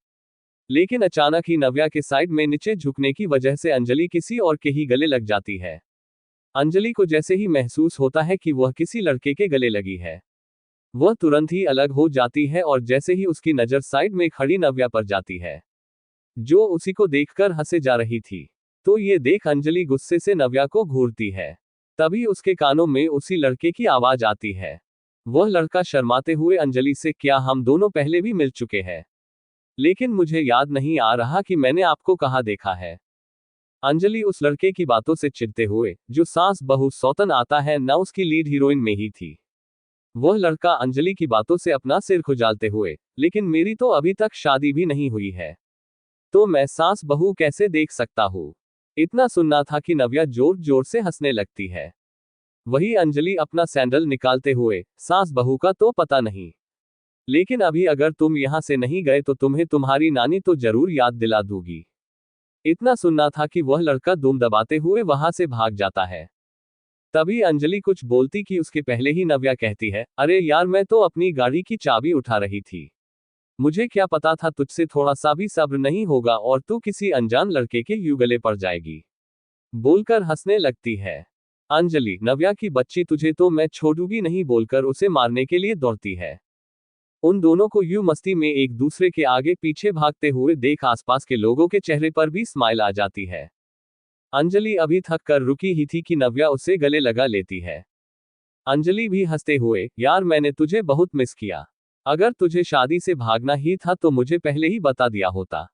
लेकिन अचानक ही नव्या के साइड में नीचे झुकने की वजह से अंजलि किसी और के ही गले लग जाती है। अंजलि को जैसे ही महसूस होता है कि वह किसी लड़के के गले लगी है, वह तुरंत ही अलग हो जाती है और जैसे ही उसकी नजर साइड में खड़ी नव्या पर जाती है, जो उसी को देखकर हंसे जा रही थी, तो ये देख अंजलि गुस्से से नव्या को घूरती है। तभी उसके कानों में उसी लड़के की आवाज आती है। वह लड़का शर्माते हुए अंजलि से, क्या हम दोनों पहले भी मिल चुके हैं? लेकिन मुझे याद नहीं आ रहा कि मैंने आपको कहाँ देखा है। अंजलि उस लड़के की बातों से चिढ़ते हुए, जो सास बहू सौतन आता है न उसकी लीड हीरोइन में ही थी। वह लड़का अंजलि की बातों से अपना सिर खुजालते हुए, लेकिन मेरी तो अभी तक शादी भी नहीं हुई है, तो मैं सास बहू कैसे देख सकता हूँ? इतना सुनना था कि नव्या जोर जोर से हंसने लगती है। वही अंजलि अपना सैंडल निकालते हुए, सास बहू का तो पता नहीं, लेकिन अभी अगर तुम यहां से नहीं गए तो तुम्हें तुम्हारी नानी तो जरूर याद दिला दूंगी। इतना सुनना था कि वह लड़का दुम दबाते हुए वहां से भाग जाता है। तभी अंजलि कुछ बोलती कि उसके पहले ही नव्या कहती है, अरे यार मैं तो अपनी गाड़ी की चाबी उठा रही थी, मुझे क्या पता था तुझसे थोड़ा सा भी सब्र नहीं होगा और तू किसी अनजान लड़के के यूं गले पड़ जाएगी। बोलकर हंसने लगती है। अंजलि, नव्या की बच्ची, तुझे तो मैं छोड़ूंगी नहीं, बोलकर उसे मारने के लिए दौड़ती है। उन दोनों को यूं मस्ती में एक दूसरे के आगे पीछे भागते हुए देख आसपास के लोगों के चेहरे पर भी स्माइल आ जाती है। अंजलि अभी थक कर रुकी ही थी कि नव्या उसे गले लगा लेती है। अंजलि भी हंसते हुए, यार मैंने तुझे बहुत मिस किया, अगर तुझे शादी से भागना ही था तो मुझे पहले ही बता दिया होता,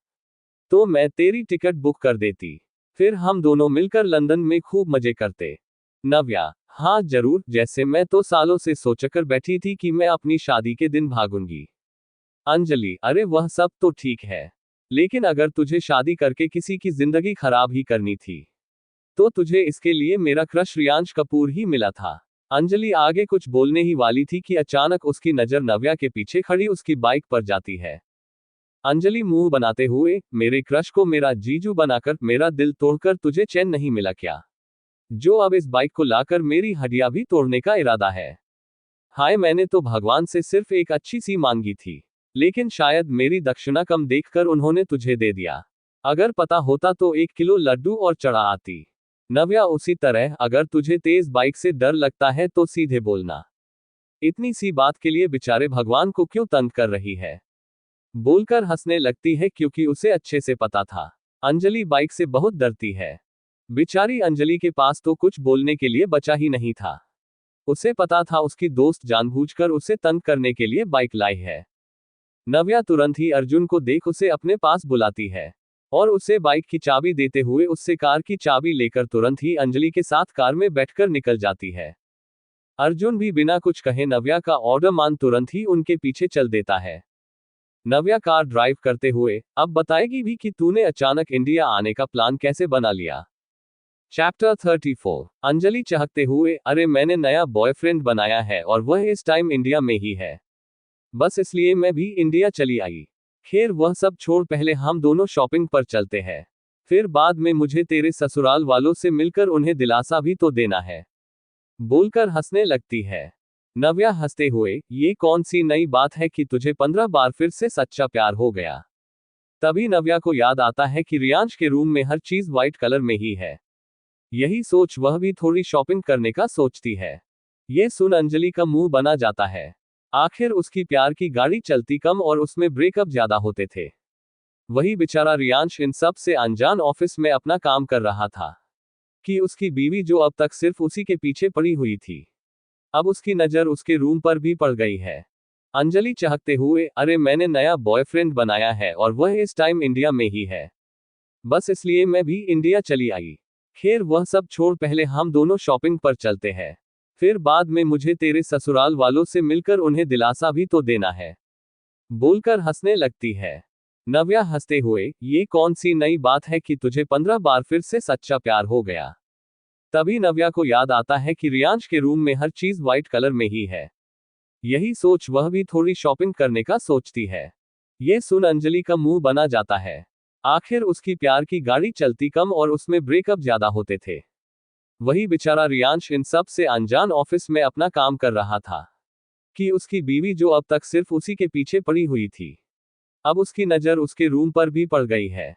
तो मैं तेरी टिकट बुक कर देती, फिर हम दोनों मिलकर लंदन में खूब मजे करते। नव्या, हाँ जरूर, जैसे मैं तो सालों से सोचकर बैठी थी कि मैं अपनी शादी के दिन भागूंगी। अंजलि, अरे वह सब तो ठीक है, लेकिन अगर तुझे शादी करके किसी की जिंदगी खराब ही करनी थी, तो तुझे इसके लिए मेरा क्रश रियांश कपूर ही मिला था। अंजलि आगे कुछ बोलने ही वाली थी कि अचानक उसकी नजर नव्या के पीछे खड़ी उसकी बाइक पर जाती है। अंजलि मुंह बनाते हुए, मेरे क्रश को मेरा जीजू बनाकर मेरा दिल तोड़कर तुझे चैन नहीं मिला क्या, जो अब इस बाइक को लाकर मेरी हड्डियां भी तोड़ने का इरादा है? हाय, मैंने तो भगवान से सिर्फ एक अच्छी सी मांगी थी, लेकिन शायद मेरी दक्षिणा कम देखकर उन्होंने तुझे दे दिया। अगर पता होता तो 1 किलो लड्डू और चढ़ा आती। नव्या, उसी तरह अगर तुझे तेज बाइक से डर लगता है तो सीधे बोलना, इतनी सी बात के लिए बेचारे भगवान को क्यों तंग कर रही है? बोलकर हंसने लगती है क्योंकि उसे अच्छे से पता था अंजलि बाइक से बहुत डरती है। बेचारी अंजलि के पास तो कुछ बोलने के लिए बचा ही नहीं था। उसे पता था उसकी दोस्त जानबूझकर उसे तंग करने के लिए बाइक लाई है। नव्या तुरंत ही अर्जुन को देख उसे अपने पास बुलाती है और उसे बाइक की चाबी देते हुए उससे कार की चाबी लेकर तुरंत ही अंजलि के साथ कार में बैठकर निकल जाती है। अर्जुन भी बिना कुछ कहे नव्या का ऑर्डर मान तुरंत ही उनके पीछे चल देता है। नव्या कार ड्राइव करते हुए, अब बताएगी भी कि तूने अचानक इंडिया आने का प्लान कैसे बना लिया। चैप्टर 34। अंजलि चहकते हुए, अरे मैंने नया बॉयफ्रेंड बनाया है और वह इस टाइम इंडिया में ही है, बस इसलिए मैं भी इंडिया चली आई। खैर वह सब छोड़, पहले हम दोनों शॉपिंग पर चलते हैं, फिर बाद में मुझे तेरे ससुराल वालों से मिलकर उन्हें दिलासा भी तो देना है। बोलकर हंसने लगती है। नव्या हंसते हुए, ये कौन सी नई बात है कि तुझे 15 बार फिर से सच्चा प्यार हो गया? तभी नव्या को याद आता है कि रियांश के रूम में हर चीज व्हाइट कलर में ही है। यही सोच वह भी थोड़ी शॉपिंग करने का सोचती है। ये सुन अंजलि का मुंह बना जाता है। आखिर उसकी प्यार की गाड़ी चलती कम और उसमें ब्रेकअप ज्यादा होते थे। वही बेचारा रियांश इन सब से अनजान ऑफिस में अपना काम कर रहा था कि उसकी बीवी जो अब तक सिर्फ उसी के पीछे पड़ी हुई थी, अब उसकी नजर उसके रूम पर भी पड़ गई है। अंजलि चहकते हुए, अरे मैंने नया बॉयफ्रेंड बनाया है और वह इस टाइम इंडिया में ही है, बस इसलिए मैं भी इंडिया चली आई। खैर वह सब छोड़, पहले हम दोनों शॉपिंग पर चलते हैं, फिर बाद में मुझे तेरे ससुराल वालों से मिलकर उन्हें दिलासा भी तो देना है, बोलकर हंसने लगती है। नव्या हंसते हुए, ये कौन सी नई बात है कि तुझे 15 बार फिर से सच्चा प्यार हो गया। तभी नव्या को याद आता है कि रियांश के रूम में हर चीज व्हाइट कलर में ही है। यही सोच वह भी थोड़ी शॉपिंग करने का सोचती है। ये सुन अंजलि का मुंह बना जाता है। आखिर उसकी प्यार की गाड़ी चलती कम और उसमें ब्रेकअप ज्यादा होते थे। वही बेचारा रियांश इन सब से अनजान ऑफिस में अपना काम कर रहा था कि उसकी बीवी जो अब तक सिर्फ उसी के पीछे पड़ी हुई थी, अब उसकी नजर उसके रूम पर भी पड़ गई है।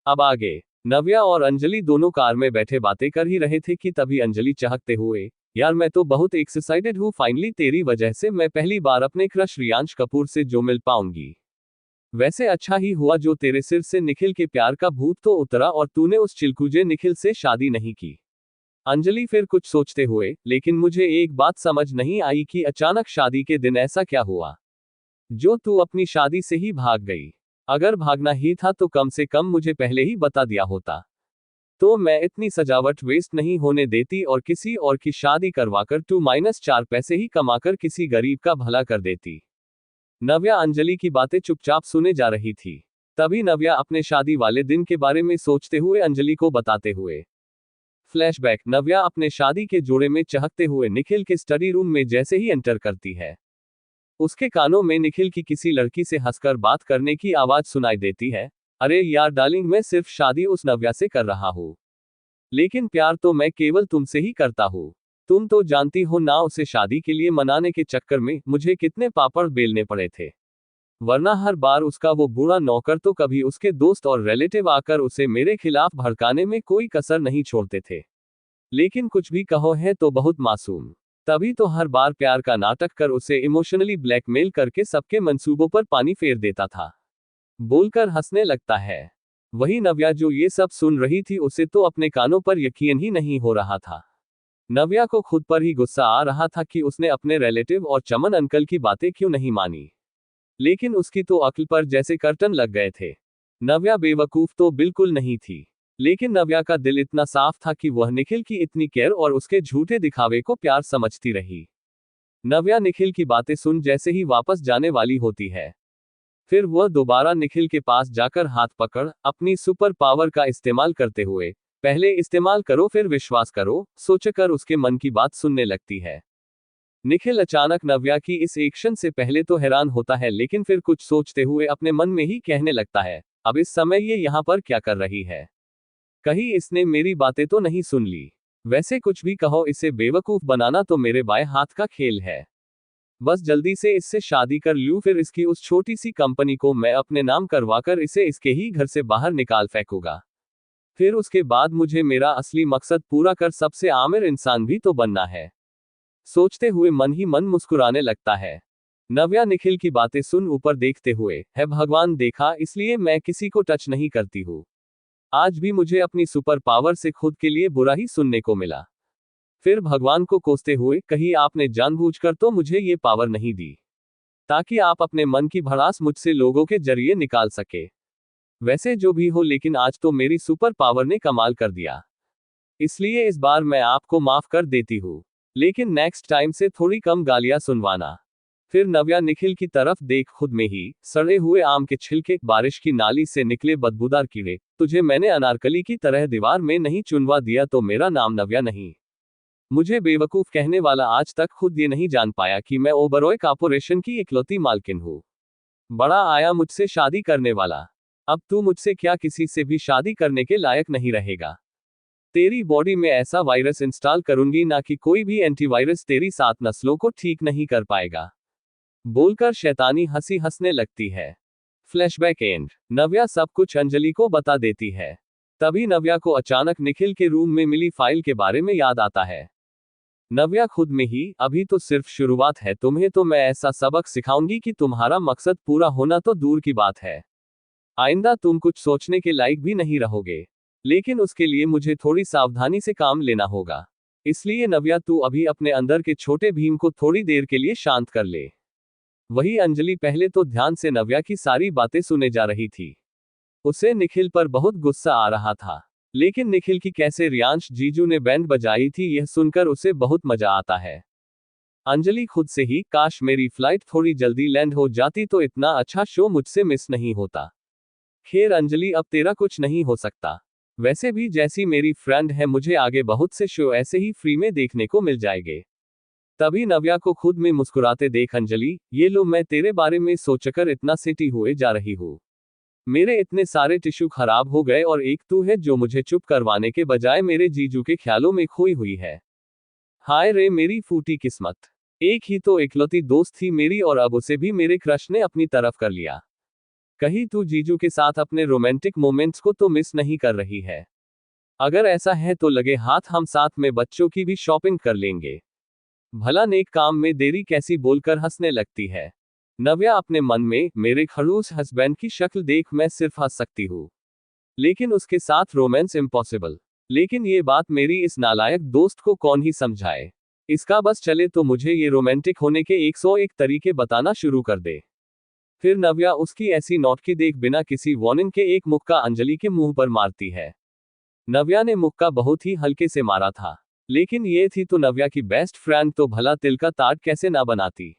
अब आगे नव्या और अंजलि दोनों कार में बैठे बातें कर ही रहे थे कि तभी अंजलि चहकते हुए, यार मैं तो बहुत एक्साइटेड हूँ, फाइनली तेरी वजह से मैं पहली बार अपने क्रश रियांश कपूर से जो मिल पाऊंगी। वैसे अच्छा ही हुआ जो तेरे सिर से निखिल के प्यार का भूत तो उतरा और तूने उस चिलकुजे निखिल से शादी नहीं की। अंजलि फिर कुछ सोचते हुए, लेकिन मुझे एक बात समझ नहीं आई कि अचानक शादी के दिन ऐसा क्या हुआ जो तू अपनी शादी से ही भाग गई। अगर भागना ही था तो कम से कम मुझे पहले ही बता दिया होता, तो मैं इतनी सजावट वेस्ट नहीं होने देती और किसी और की शादी करवाकर 2-4 पैसे ही कमाकर किसी गरीब का भला कर देती। नव्या अंजलि की बातें चुपचाप सुने जा रही थी। तभी नव्या अपने शादी वाले दिन के बारे में सोचते हुए अंजलि को बताते हुए, फ्लैशबैक, नव्या अपने शादी के जोड़े में चहकते हुए निखिल के स्टडी रूम में जैसे ही एंटर करती है, उसके कानों में निखिल की किसी लड़की से हंसकर बात करने की आवाज सुनाई देती है। अरे यार डार्लिंग, मैं सिर्फ शादी उस नव्या से कर रहा हूँ, लेकिन प्यार तो मैं केवल तुमसे ही करता हूँ। तुम तो जानती हो ना, उसे शादी के लिए मनाने के चक्कर में मुझे कितने पापड़ बेलने पड़े थे, वरना हर बार उसका वो बुरा नौकर तो कभी उसके दोस्त और रिलेटिव आकर उसे मेरे खिलाफ भड़काने में कोई कसर नहीं छोड़ते थे। लेकिन कुछ भी कहो, है तो बहुत मासूम, तभी तो हर बार प्यार का नाटक कर उसे इमोशनली ब्लैकमेल करके सबके मंसूबों पर पानी फेर देता था, बोलकर हंसने लगता है। वही नव्या जो ये सब सुन रही थी, उसे तो अपने कानों पर यकीन ही नहीं हो रहा था। नव्या को खुद पर ही गुस्सा आ रहा था कि उसने अपने रिलेटिव और चमन अंकल की बातें क्यों नहीं मानी, लेकिन उसकी तो अक्ल पर जैसे कर्टन लग गए थे। नव्या बेवकूफ तो बिल्कुल नहीं थी, लेकिन नव्या का दिल इतना साफ था कि वह निखिल की इतनी केयर और उसके झूठे दिखावे को प्यार समझती रही। नव्या निखिल की बातें सुन जैसे ही वापस जाने वाली होती है, फिर वह दोबारा निखिल के पास जाकर हाथ पकड़ अपनी सुपर पावर का इस्तेमाल करते हुए, पहले इस्तेमाल करो फिर विश्वास करो, सोचकर उसके मन की बात सुनने लगती है। निखिल अचानक नव्या की इस एक्शन से पहले तो हैरान होता है, लेकिन फिर कुछ सोचते हुए अपने मन में ही कहने लगता है, अब इस समय ये यहाँ पर क्या कर रही है, कहीं इसने मेरी बातें तो नहीं सुन ली। वैसे कुछ भी कहो, इसे बेवकूफ बनाना तो मेरे बाएं हाथ का खेल है। बस जल्दी से इससे शादी कर लूं, फिर इसकी उस छोटी सी कंपनी को मैं अपने नाम करवाकर इसे इसके ही घर से बाहर निकाल फेंकूंगा। फिर उसके बाद मुझे मेरा असली मकसद पूरा कर सबसे आमिर इंसान भी तो बनना है, सोचते हुए मन ही मन मुस्कुराने लगता है। नव्या निखिल की बातें सुन ऊपर देखते हुए, है भगवान, देखा, इसलिए मैं किसी को टच नहीं करती हूँ। आज भी मुझे अपनी सुपर पावर से खुद के लिए बुरा ही सुनने को मिला। फिर भगवान को कोसते हुए, कहीं आपने जानबूझकर तो मुझे ये पावर नहीं दी ताकि आप अपने मन की भड़ास मुझसे लोगों के जरिए निकाल सके। वैसे जो भी हो, लेकिन आज तो मेरी सुपर पावर ने कमाल कर दिया, इसलिए इस बार मैं आपको माफ कर देती हूँ, लेकिन नेक्स्ट टाइम से थोड़ी कम गालियां सुनवाना। फिर नव्या निखिल की तरफ देख खुद में ही, सड़े हुए आम के छिलके, बारिश की नाली से निकले बदबूदार कीड़े, तुझे मैंने अनारकली की तरह दीवार में नहीं चुनवा दिया तो मेरा नाम नव्या नहीं। मुझे बेवकूफ कहने वाला आज तक खुद ये नहीं जान पाया कि मैं ओबरॉय कॉर्पोरेशन की इकलौती मालकिन हूँ। बड़ा आया मुझसे शादी करने वाला, अब तू मुझसे क्या किसी से भी शादी करने के लायक नहीं रहेगा। तेरी बॉडी में ऐसा वायरस इंस्टॉल करूंगी ना कि कोई भी एंटीवायरस तेरी 7 नस्लों को ठीक नहीं कर पाएगा, बोलकर शैतानी हंसी हंसने लगती है। Flashback and. नव्या सब कुछ अंजलि को बता देती है। तभी नव्या को अचानक निखिल के रूम में मिली फाइल के बारे में याद आता है। नव्या खुद में ही, अभी तो सिर्फ शुरुआत है, तुम्हें तो मैं ऐसा सबक सिखाऊंगी कि तुम्हारा मकसद पूरा होना तो दूर की बात है, आइंदा तुम कुछ सोचने के लायक भी नहीं रहोगे। लेकिन उसके लिए मुझे थोड़ी सावधानी से काम लेना होगा। इसलिए नव्या तू अभी अपने अंदर के छोटे भीम को थोड़ी देर के लिए शांत कर ले। वही अंजलि पहले तो ध्यान से नव्या की सारी बातें सुने जा रही थी। उसे निखिल पर बहुत गुस्सा आ रहा था, लेकिन निखिल की कैसे रियांश जीजू ने बैंड बजाई थी यह सुनकर उसे बहुत मजा आता है। अंजलि खुद से ही, काश मेरी फ्लाइट थोड़ी जल्दी लैंड हो जाती तो इतना अच्छा शो मुझसे मिस नहीं होता। खैर अंजलि, अब तेरा कुछ नहीं हो सकता। वैसे भी जैसी मेरी फ्रेंड है, मुझे आगे बहुत से शो ऐसे ही फ्री में देखने को मिल जाएंगे। तभी नव्या को खुद में मुस्कुराते देख अंजलि, ये लो मैं तेरे बारे में सोचकर इतना सेटी हुए जा रही हूँ। मेरे इतने सारे टिश्यू खराब हो गए और एक तू है जो मुझे चुप करवाने के बजाय मेरे जीजू के ख्यालों में खोई हुई है। हाय रे मेरी फूटी किस्मत। एक ही तो इकलौती दोस्त थी मेरी और अब उसे भी मेरे क्रश ने अपनी तरफ कर लिया। कहीं तू जीजू के साथ अपने रोमांटिक मोमेंट्स को तो मिस नहीं कर रही है? अगर ऐसा है तो लगे हाथ हम साथ में बच्चों की भी शॉपिंग कर लेंगे। भला नेक काम में देरी कैसी बोलकर हंसने लगती है। नव्या अपने मन में, मेरे खड़ूस हस्बैंड की शक्ल देख मैं सिर्फ हंस सकती हूँ, लेकिन उसके साथ रोमांस इम्पॉसिबल। लेकिन ये बात मेरी इस नालायक दोस्त को कौन ही समझाए। इसका बस चले तो मुझे ये रोमांटिक होने के 101 तरीके बताना शुरू कर दे। फिर नव्या उसकी ऐसी नौटंकी देख बिना किसी वार्निंग के एक मुक्का अंजलि के मुंह पर मारती है। नव्या ने मुक्का बहुत ही हल्के से मारा था, लेकिन ये थी तो नव्या की बेस्ट फ्रेंड, तो भला तिल का ताड़ कैसे ना बनाती।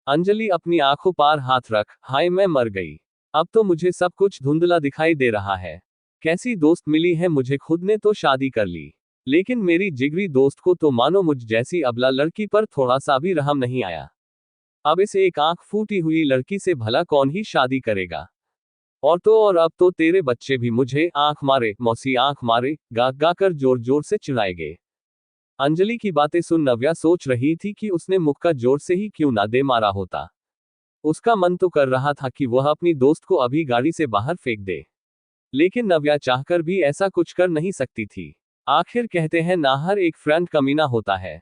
अंजलि अपनी आंखों पार हाथ रख, हाय मैं मर गई। अब तो मुझे सब कुछ धुंधला दिखाई दे रहा है। कैसी दोस्त मिली है मुझे, खुद ने तो शादी कर ली, लेकिन मेरी जिगरी दोस्त को तो मानो मुझ जैसी अबला लड़की पर थोड़ा सा भी रहम नहीं आया। अब इस एक आंख फूटी हुई लड़की से भला कौन ही शादी करेगा। और तो और अब तो तेरे बच्चे भी मुझे आंख मारे मौसी आंख मारे गा गा कर जोर जोर से चिल्लाएंगे। अंजलि की बातें सुन नव्या सोच रही थी कि उसने मुक्का जोर से ही क्यों ना दे मारा होता। उसका मन तो कर रहा था कि वह अपनी दोस्त को अभी गाड़ी से बाहर फेंक दे, लेकिन नव्या चाहकर भी ऐसा कुछ कर नहीं सकती थी। आखिर कहते हैं ना हर एक फ्रेंड कमीना होता है।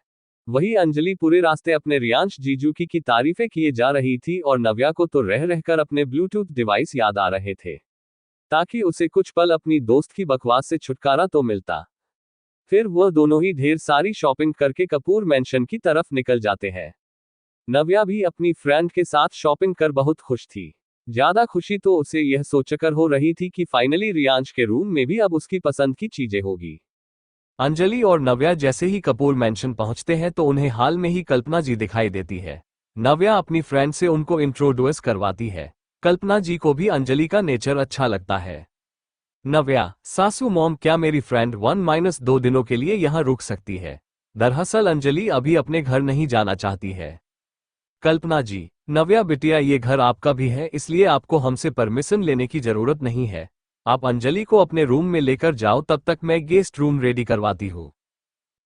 वही अंजलि पूरे रास्ते अपने रियांश जीजू की तारीफें किए जा रही थी और नव्या को तो रह रहकर अपने ब्लूटूथ डिवाइस याद आ रहे थे, ताकि उसे कुछ पल अपनी दोस्त की बकवास से छुटकारा तो मिलता। फिर वह दोनों ही ढेर सारी शॉपिंग करके कपूर मैंशन की तरफ निकल जाते हैं। नव्या भी अपनी फ्रेंड के साथ शॉपिंग कर बहुत खुश थी। ज्यादा खुशी तो उसे यह सोचकर हो रही थी कि फाइनली रियांश के रूम में भी अब उसकी पसंद की चीजें होगी। अंजलि और नव्या जैसे ही कपूर मैंशन पहुंचते हैं तो उन्हें हाल में ही कल्पना जी दिखाई देती है। नव्या अपनी फ्रेंड से उनको इंट्रोड्यूस करवाती है। कल्पना जी को भी अंजलि का नेचर अच्छा लगता है। नव्या, सासू मॉम, क्या मेरी फ्रेंड 1-2 दिनों के लिए यहाँ रुक सकती है? दरअसल अंजलि अभी अपने घर नहीं जाना चाहती है। कल्पना जी, नव्या बिटिया ये घर आपका भी है, इसलिए आपको हमसे परमिशन लेने की जरूरत नहीं है। आप अंजलि को अपने रूम में लेकर जाओ, तब तक मैं गेस्ट रूम रेडी करवाती हूँ।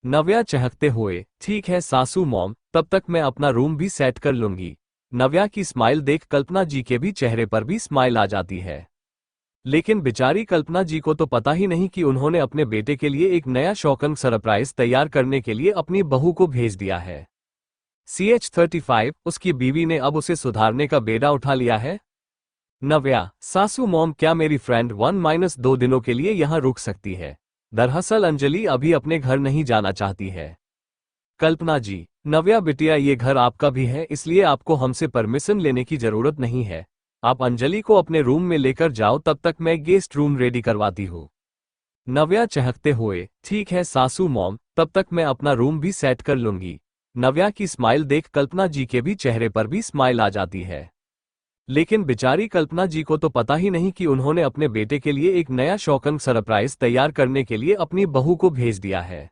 नव्या चहकते हुए, ठीक है सासू मॉम, तब तक मैं अपना रूम भी सेट कर लूंगी। नव्या की स्माइल देख कल्पना जी के भी चेहरे पर भी स्माइल आ जाती है। लेकिन बेचारी कल्पना जी को तो पता ही नहीं कि उन्होंने अपने बेटे के लिए एक नया शॉकिंग सरप्राइज तैयार करने के लिए अपनी बहू को भेज दिया है। CH35, उसकी बीवी ने अब उसे सुधारने का बेड़ा उठा लिया है। नव्या, सासू मॉम, क्या मेरी फ्रेंड 1-2 दिनों के लिए यहाँ रुक सकती है? दरअसल अंजलि अभी अपने घर नहीं जाना चाहती है। कल्पना जी, नव्या बिटिया ये घर आपका भी है, इसलिए आपको हमसे परमिशन लेने की जरूरत नहीं है। आप अंजलि को अपने रूम में लेकर जाओ, तब तक मैं गेस्ट रूम रेडी करवाती हूँ। नव्या चहकते हुए, ठीक है सासू मॉम, तब तक मैं अपना रूम भी सेट कर लूंगी। नव्या की स्माइल देख कल्पना जी के भी चेहरे पर भी स्माइल आ जाती है। लेकिन बेचारी कल्पना जी को तो पता ही नहीं कि उन्होंने अपने बेटे के लिए एक नया शॉकिंग सरप्राइज तैयार करने के लिए अपनी बहू को भेज दिया है।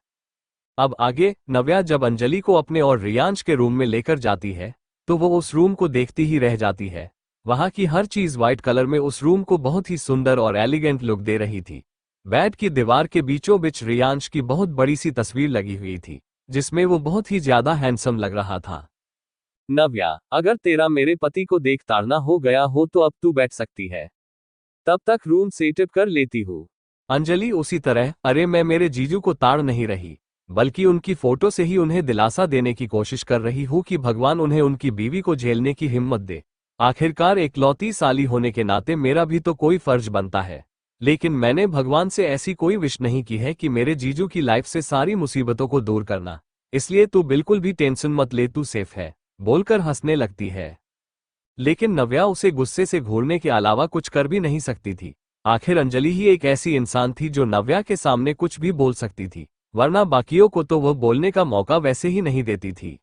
अब आगे, नव्या जब अंजलि को अपने और रियांश के रूम में लेकर जाती है, तो वो उस रूम को देखती ही रह जाती है। वहां की हर चीज व्हाइट कलर में उस रूम को बहुत ही सुंदर और एलिगेंट लुक दे रही थी। बेड की दीवार के बीचों बीच रियांश की बहुत बड़ी सी तस्वीर लगी हुई थी, जिसमें वो बहुत ही ज्यादा हैंडसम लग रहा था। नव्या, अगर तेरा मेरे पति को देख ताड़ना हो गया हो तो अब तू बैठ सकती है, तब तक रूम सेटअप कर लेती हूँ। अंजलि उसी तरह, अरे मैं मेरे जीजू को ताड़ नहीं रही, बल्कि उनकी फोटो से ही उन्हें दिलासा देने की कोशिश कर रही हूँ कि भगवान उन्हें उनकी बीवी को झेलने की हिम्मत दे। आखिरकार एकलौती साली होने के नाते मेरा भी तो कोई फर्ज बनता है। लेकिन मैंने भगवान से ऐसी कोई विश नहीं की है कि मेरे जीजू की लाइफ से सारी मुसीबतों को दूर करना, इसलिए तू बिल्कुल भी टेंशन मत ले, तू सेफ है, बोलकर हंसने लगती है। लेकिन नव्या उसे गुस्से से घूरने के अलावा कुछ कर भी नहीं सकती थी। आखिर अंजलि ही एक ऐसी इंसान थी जो नव्या के सामने कुछ भी बोल सकती थी, वरना बाकियों को तो वह बोलने का मौका वैसे ही नहीं देती थी।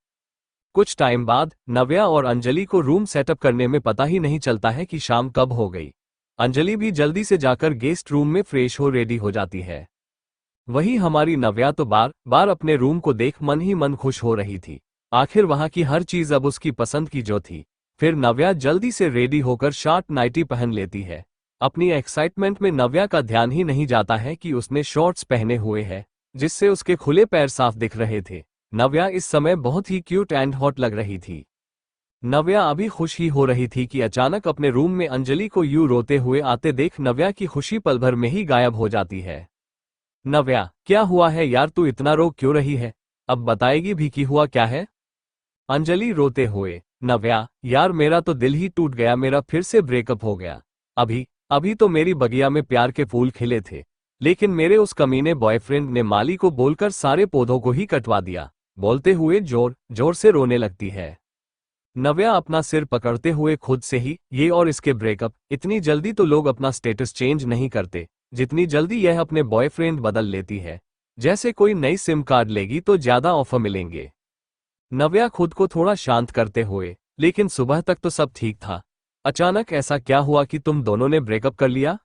कुछ टाइम बाद नव्या और अंजलि को रूम सेटअप करने में पता ही नहीं चलता है कि शाम कब हो गई। अंजलि भी जल्दी से जाकर गेस्ट रूम में फ्रेश हो रेडी हो जाती है। वही हमारी नव्या तो बार बार अपने रूम को देख मन ही मन खुश हो रही थी। आखिर वहां की हर चीज अब उसकी पसंद की जो थी। फिर नव्या जल्दी से रेडी होकर शॉर्ट नाइटी पहन लेती है। अपनी एक्साइटमेंट में नव्या का ध्यान ही नहीं जाता है कि उसने शॉर्ट्स पहने हुए हैं, जिससे उसके खुले पैर साफ दिख रहे थे। नव्या इस समय बहुत ही क्यूट एंड हॉट लग रही थी। नव्या अभी खुश ही हो रही थी कि अचानक अपने रूम में अंजलि को यूं रोते हुए आते देख नव्या की खुशी पल भर में ही गायब हो जाती है। नव्या, क्या हुआ है यार, तू इतना रो क्यों रही है? अब बताएगी भी कि हुआ क्या है? अंजलि रोते हुए, नव्या यार मेरा तो दिल ही टूट गया, मेरा फिर से ब्रेकअप हो गया। अभी अभी तो मेरी बगिया में प्यार के फूल खिले थे, लेकिन मेरे उस कमीने बॉयफ्रेंड ने माली को बोलकर सारे पौधों को ही कटवा दिया। बोलते हुए जोर जोर से रोने लगती है। नव्या अपना सिर पकड़ते हुए खुद से ही, ये और इसके ब्रेकअप, इतनी जल्दी तो लोग अपना स्टेटस चेंज नहीं करते जितनी जल्दी यह अपने बॉयफ्रेंड बदल लेती है। जैसे कोई नई सिम कार्ड लेगी तो ज्यादा ऑफर मिलेंगे। नव्या खुद को थोड़ा शांत करते हुए, लेकिन सुबह तक तो सब ठीक था, अचानक ऐसा क्या हुआ कि तुम दोनों ने ब्रेकअप कर लिया?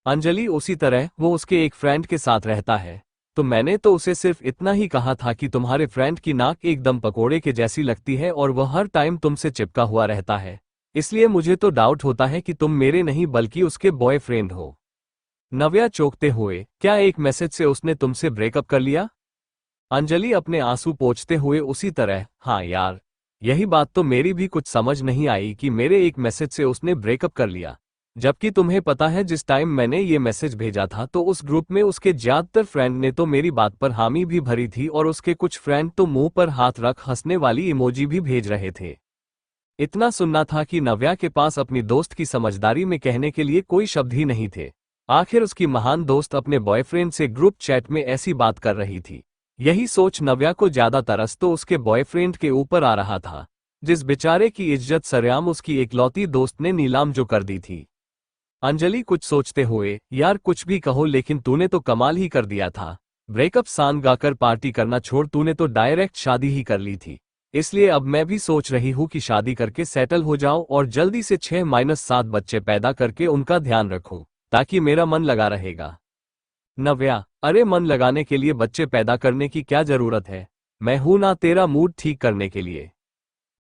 अंजलि उसी तरह, वो उसके एक फ्रेंड के साथ रहता है, तो मैंने तो उसे सिर्फ इतना ही कहा था कि तुम्हारे फ्रेंड की नाक एकदम पकोड़े के जैसी लगती है और वह हर टाइम तुमसे चिपका हुआ रहता है, इसलिए मुझे तो डाउट होता है कि तुम मेरे नहीं बल्कि उसके बॉयफ्रेंड हो। नव्या चौंकते हुए, क्या एक मैसेज से उसने तुमसे ब्रेकअप कर लिया? अंजलि अपने आंसू पोंछते हुए उसी तरह, हाँ यार, यही बात तो मेरी भी कुछ समझ नहीं आई कि मेरे एक मैसेज से उसने ब्रेकअप कर लिया। जबकि तुम्हें पता है जिस टाइम मैंने ये मैसेज भेजा था तो उस ग्रुप में उसके ज्यादातर फ्रेंड ने तो मेरी बात पर हामी भी भरी थी और उसके कुछ फ्रेंड तो मुंह पर हाथ रख हंसने वाली इमोजी भी भेज रहे थे। इतना सुनना था कि नव्या के पास अपनी दोस्त की समझदारी में कहने के लिए कोई शब्द ही नहीं थे। आखिर उसकी महान दोस्त अपने बॉयफ्रेंड से ग्रुप चैट में ऐसी बात कर रही थी। यही सोच नव्या को ज्यादा तरस तो उसके बॉयफ्रेंड के ऊपर आ रहा था, जिस बेचारे की इज्जत सरेआम उसकी एकलौती दोस्त ने नीलाम जो कर दी थी। अंजलि कुछ सोचते हुए, यार कुछ भी कहो लेकिन तूने तो कमाल ही कर दिया था। ब्रेकअप सॉन्ग गाकर पार्टी करना छोड़ तूने तो डायरेक्ट शादी ही कर ली थी। इसलिए अब मैं भी सोच रही हूँ कि शादी करके सेटल हो जाओ और जल्दी से 6-7 बच्चे पैदा करके उनका ध्यान रखो, ताकि मेरा मन लगा रहेगा। नव्या, अरे मन लगाने के लिए बच्चे पैदा करने की क्या जरूरत है, मैं हूं ना तेरा मूड ठीक करने के लिए।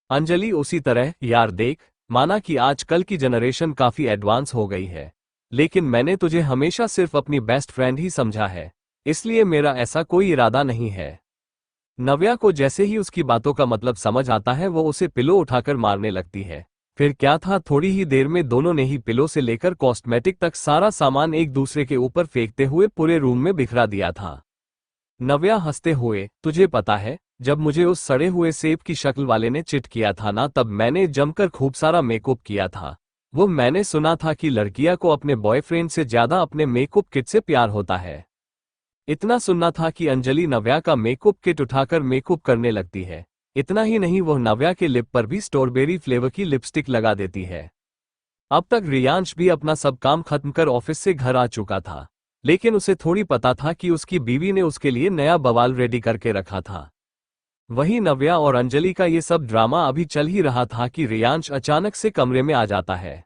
अंजलि उसी तरह, यार देख, माना कि आजकल की जनरेशन काफी एडवांस हो गई है, लेकिन मैंने तुझे हमेशा सिर्फ अपनी बेस्ट फ्रेंड ही समझा है, इसलिए मेरा ऐसा कोई इरादा नहीं है। नव्या को जैसे ही उसकी बातों का मतलब समझ आता है वो उसे पिलो उठाकर मारने लगती है। फिर क्या था, थोड़ी ही देर में दोनों ने ही पिलो से लेकर कॉस्मेटिक तक सारा सामान एक दूसरे के ऊपर फेंकते हुए पूरे रूम में बिखरा दिया था। नव्या हंसते हुए, तुझे पता है, जब मुझे उस सड़े हुए सेब की शक्ल वाले ने चिट किया था ना, तब मैंने जमकर खूब सारा मेकअप किया था। वो मैंने सुना था कि लड़कियां को अपने बॉयफ्रेंड से ज्यादा अपने मेकअप किट से प्यार होता है। इतना सुनना था कि अंजलि नव्या का मेकअप किट उठाकर मेकअप करने लगती है। इतना ही नहीं, वह नव्या के लिप पर भी स्ट्रॉबेरी फ्लेवर की लिपस्टिक लगा देती है। अब तक रियांश भी अपना सब काम खत्म कर ऑफिस से घर आ चुका था, लेकिन उसे थोड़ी पता था कि उसकी बीवी ने उसके लिए नया बवाल रेडी करके रखा था। वहीं नव्या और अंजलि का ये सब ड्रामा अभी चल ही रहा था कि रियांश अचानक से कमरे में आ जाता है।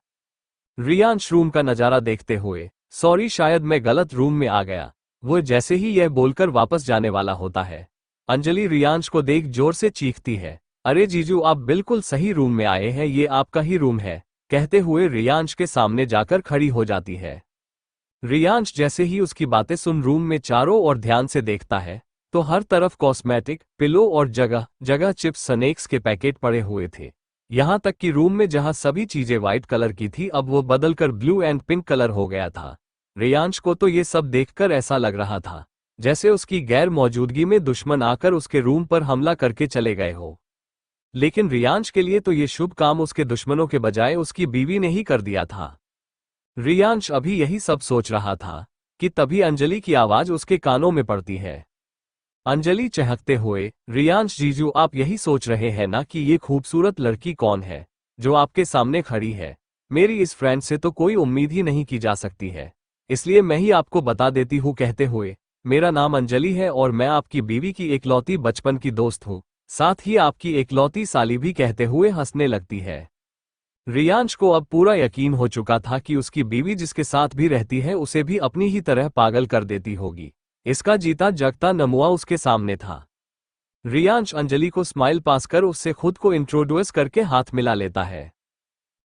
रियांश रूम का नजारा देखते हुए, सॉरी शायद मैं गलत रूम में आ गया, वो जैसे ही यह बोलकर वापस जाने वाला होता है, अंजलि रियांश को देख जोर से चीखती है, अरे जीजू आप बिल्कुल सही रूम में आए हैं, ये आपका ही रूम है, कहते हुए रियांश के सामने जाकर खड़ी हो जाती है। रियांश जैसे ही उसकी बातें सुन रूम में चारों ओर ध्यान से देखता है तो हर तरफ कॉस्मेटिक, पिलो और जगह जगह चिप्स स्नैक्स के पैकेट पड़े हुए थे। यहाँ तक कि रूम में जहाँ सभी चीजें व्हाइट कलर की थी अब वो बदलकर ब्लू एंड पिंक कलर हो गया था। रियांश को तो ये सब देखकर ऐसा लग रहा था जैसे उसकी गैर मौजूदगी में दुश्मन आकर उसके रूम पर हमला करके चले गए हो। लेकिन रियांश के लिए तो ये शुभ काम उसके दुश्मनों के बजाय उसकी बीवी ने ही कर दिया था। रियांश अभी यही सब सोच रहा था कि तभी अंजलि की आवाज उसके कानों में पड़ती है। अंजलि चहकते हुए, रियांश जीजू आप यही सोच रहे हैं ना कि ये खूबसूरत लड़की कौन है जो आपके सामने खड़ी है। मेरी इस फ्रेंड से तो कोई उम्मीद ही नहीं की जा सकती है, इसलिए मैं ही आपको बता देती हूँ कहते हुए, मेरा नाम अंजलि है और मैं आपकी बीवी की एकलौती बचपन की दोस्त हूँ, साथ ही आपकी एकलौती साली भी कहते हुए हंसने लगती है। रियांश को अब पूरा यकीन हो चुका था कि उसकी बीवी जिसके साथ भी रहती है उसे भी अपनी ही तरह पागल कर देती होगी। इसका जीता जगता नमूआ उसके सामने था। रियांश अंजलि को स्माइल पास कर उससे खुद को इंट्रोड्यूस करके हाथ मिला लेता है।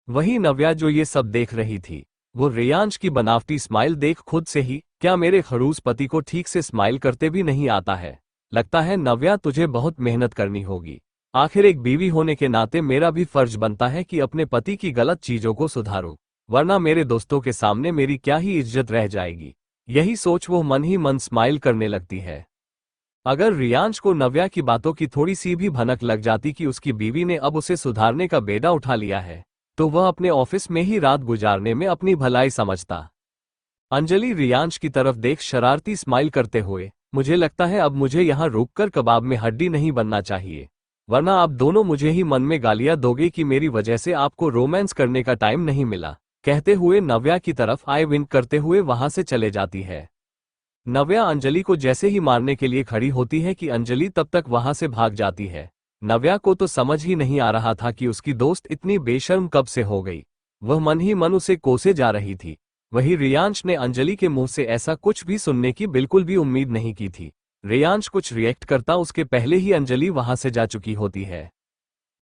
वही नव्या जो ये सब देख रही थी, वो रियांश की बनावटी स्माइल देख खुद से ही, क्या मेरे खड़ूस पति को ठीक से स्माइल करते भी नहीं आता है? लगता है नव्या तुझे बहुत मेहनत करनी होगी। आखिर एक बीवी होने के नाते मेरा भी फर्ज बनता है कि अपने पति की गलत चीजों को सुधारूं, वरना मेरे दोस्तों के सामने मेरी क्या ही इज्जत रह जाएगी। यही सोच वो मन ही मन स्माइल करने लगती है। अगर रियांश को नव्या की बातों की थोड़ी सी भी भनक लग जाती कि उसकी बीवी ने अब उसे सुधारने का बेड़ा उठा लिया है, तो वह अपने ऑफिस में ही रात गुजारने में अपनी भलाई समझता। अंजलि रियांश की तरफ देख शरारती स्माइल करते हुए, मुझे लगता है अब मुझे यहाँ रुककर कबाब में हड्डी नहीं बनना चाहिए, वरना आप दोनों मुझे ही मन में गालियां दोगे कि मेरी वजह से आपको रोमांस करने का टाइम नहीं मिला, कहते हुए नव्या की तरफ आई विंक करते हुए वहां से चले जाती है। नव्या अंजलि को जैसे ही मारने के लिए खड़ी होती है कि अंजलि तब तक वहां से भाग जाती है। नव्या को तो समझ ही नहीं आ रहा था कि उसकी दोस्त इतनी बेशर्म कब से हो गई। वह मन ही मन उसे कोसे जा रही थी। वही रियांश ने अंजलि के मुंह से ऐसा कुछ भी सुनने की बिल्कुल भी उम्मीद नहीं की थी। रियांश कुछ रिएक्ट करता उसके पहले ही अंजलि वहां से जा चुकी होती है।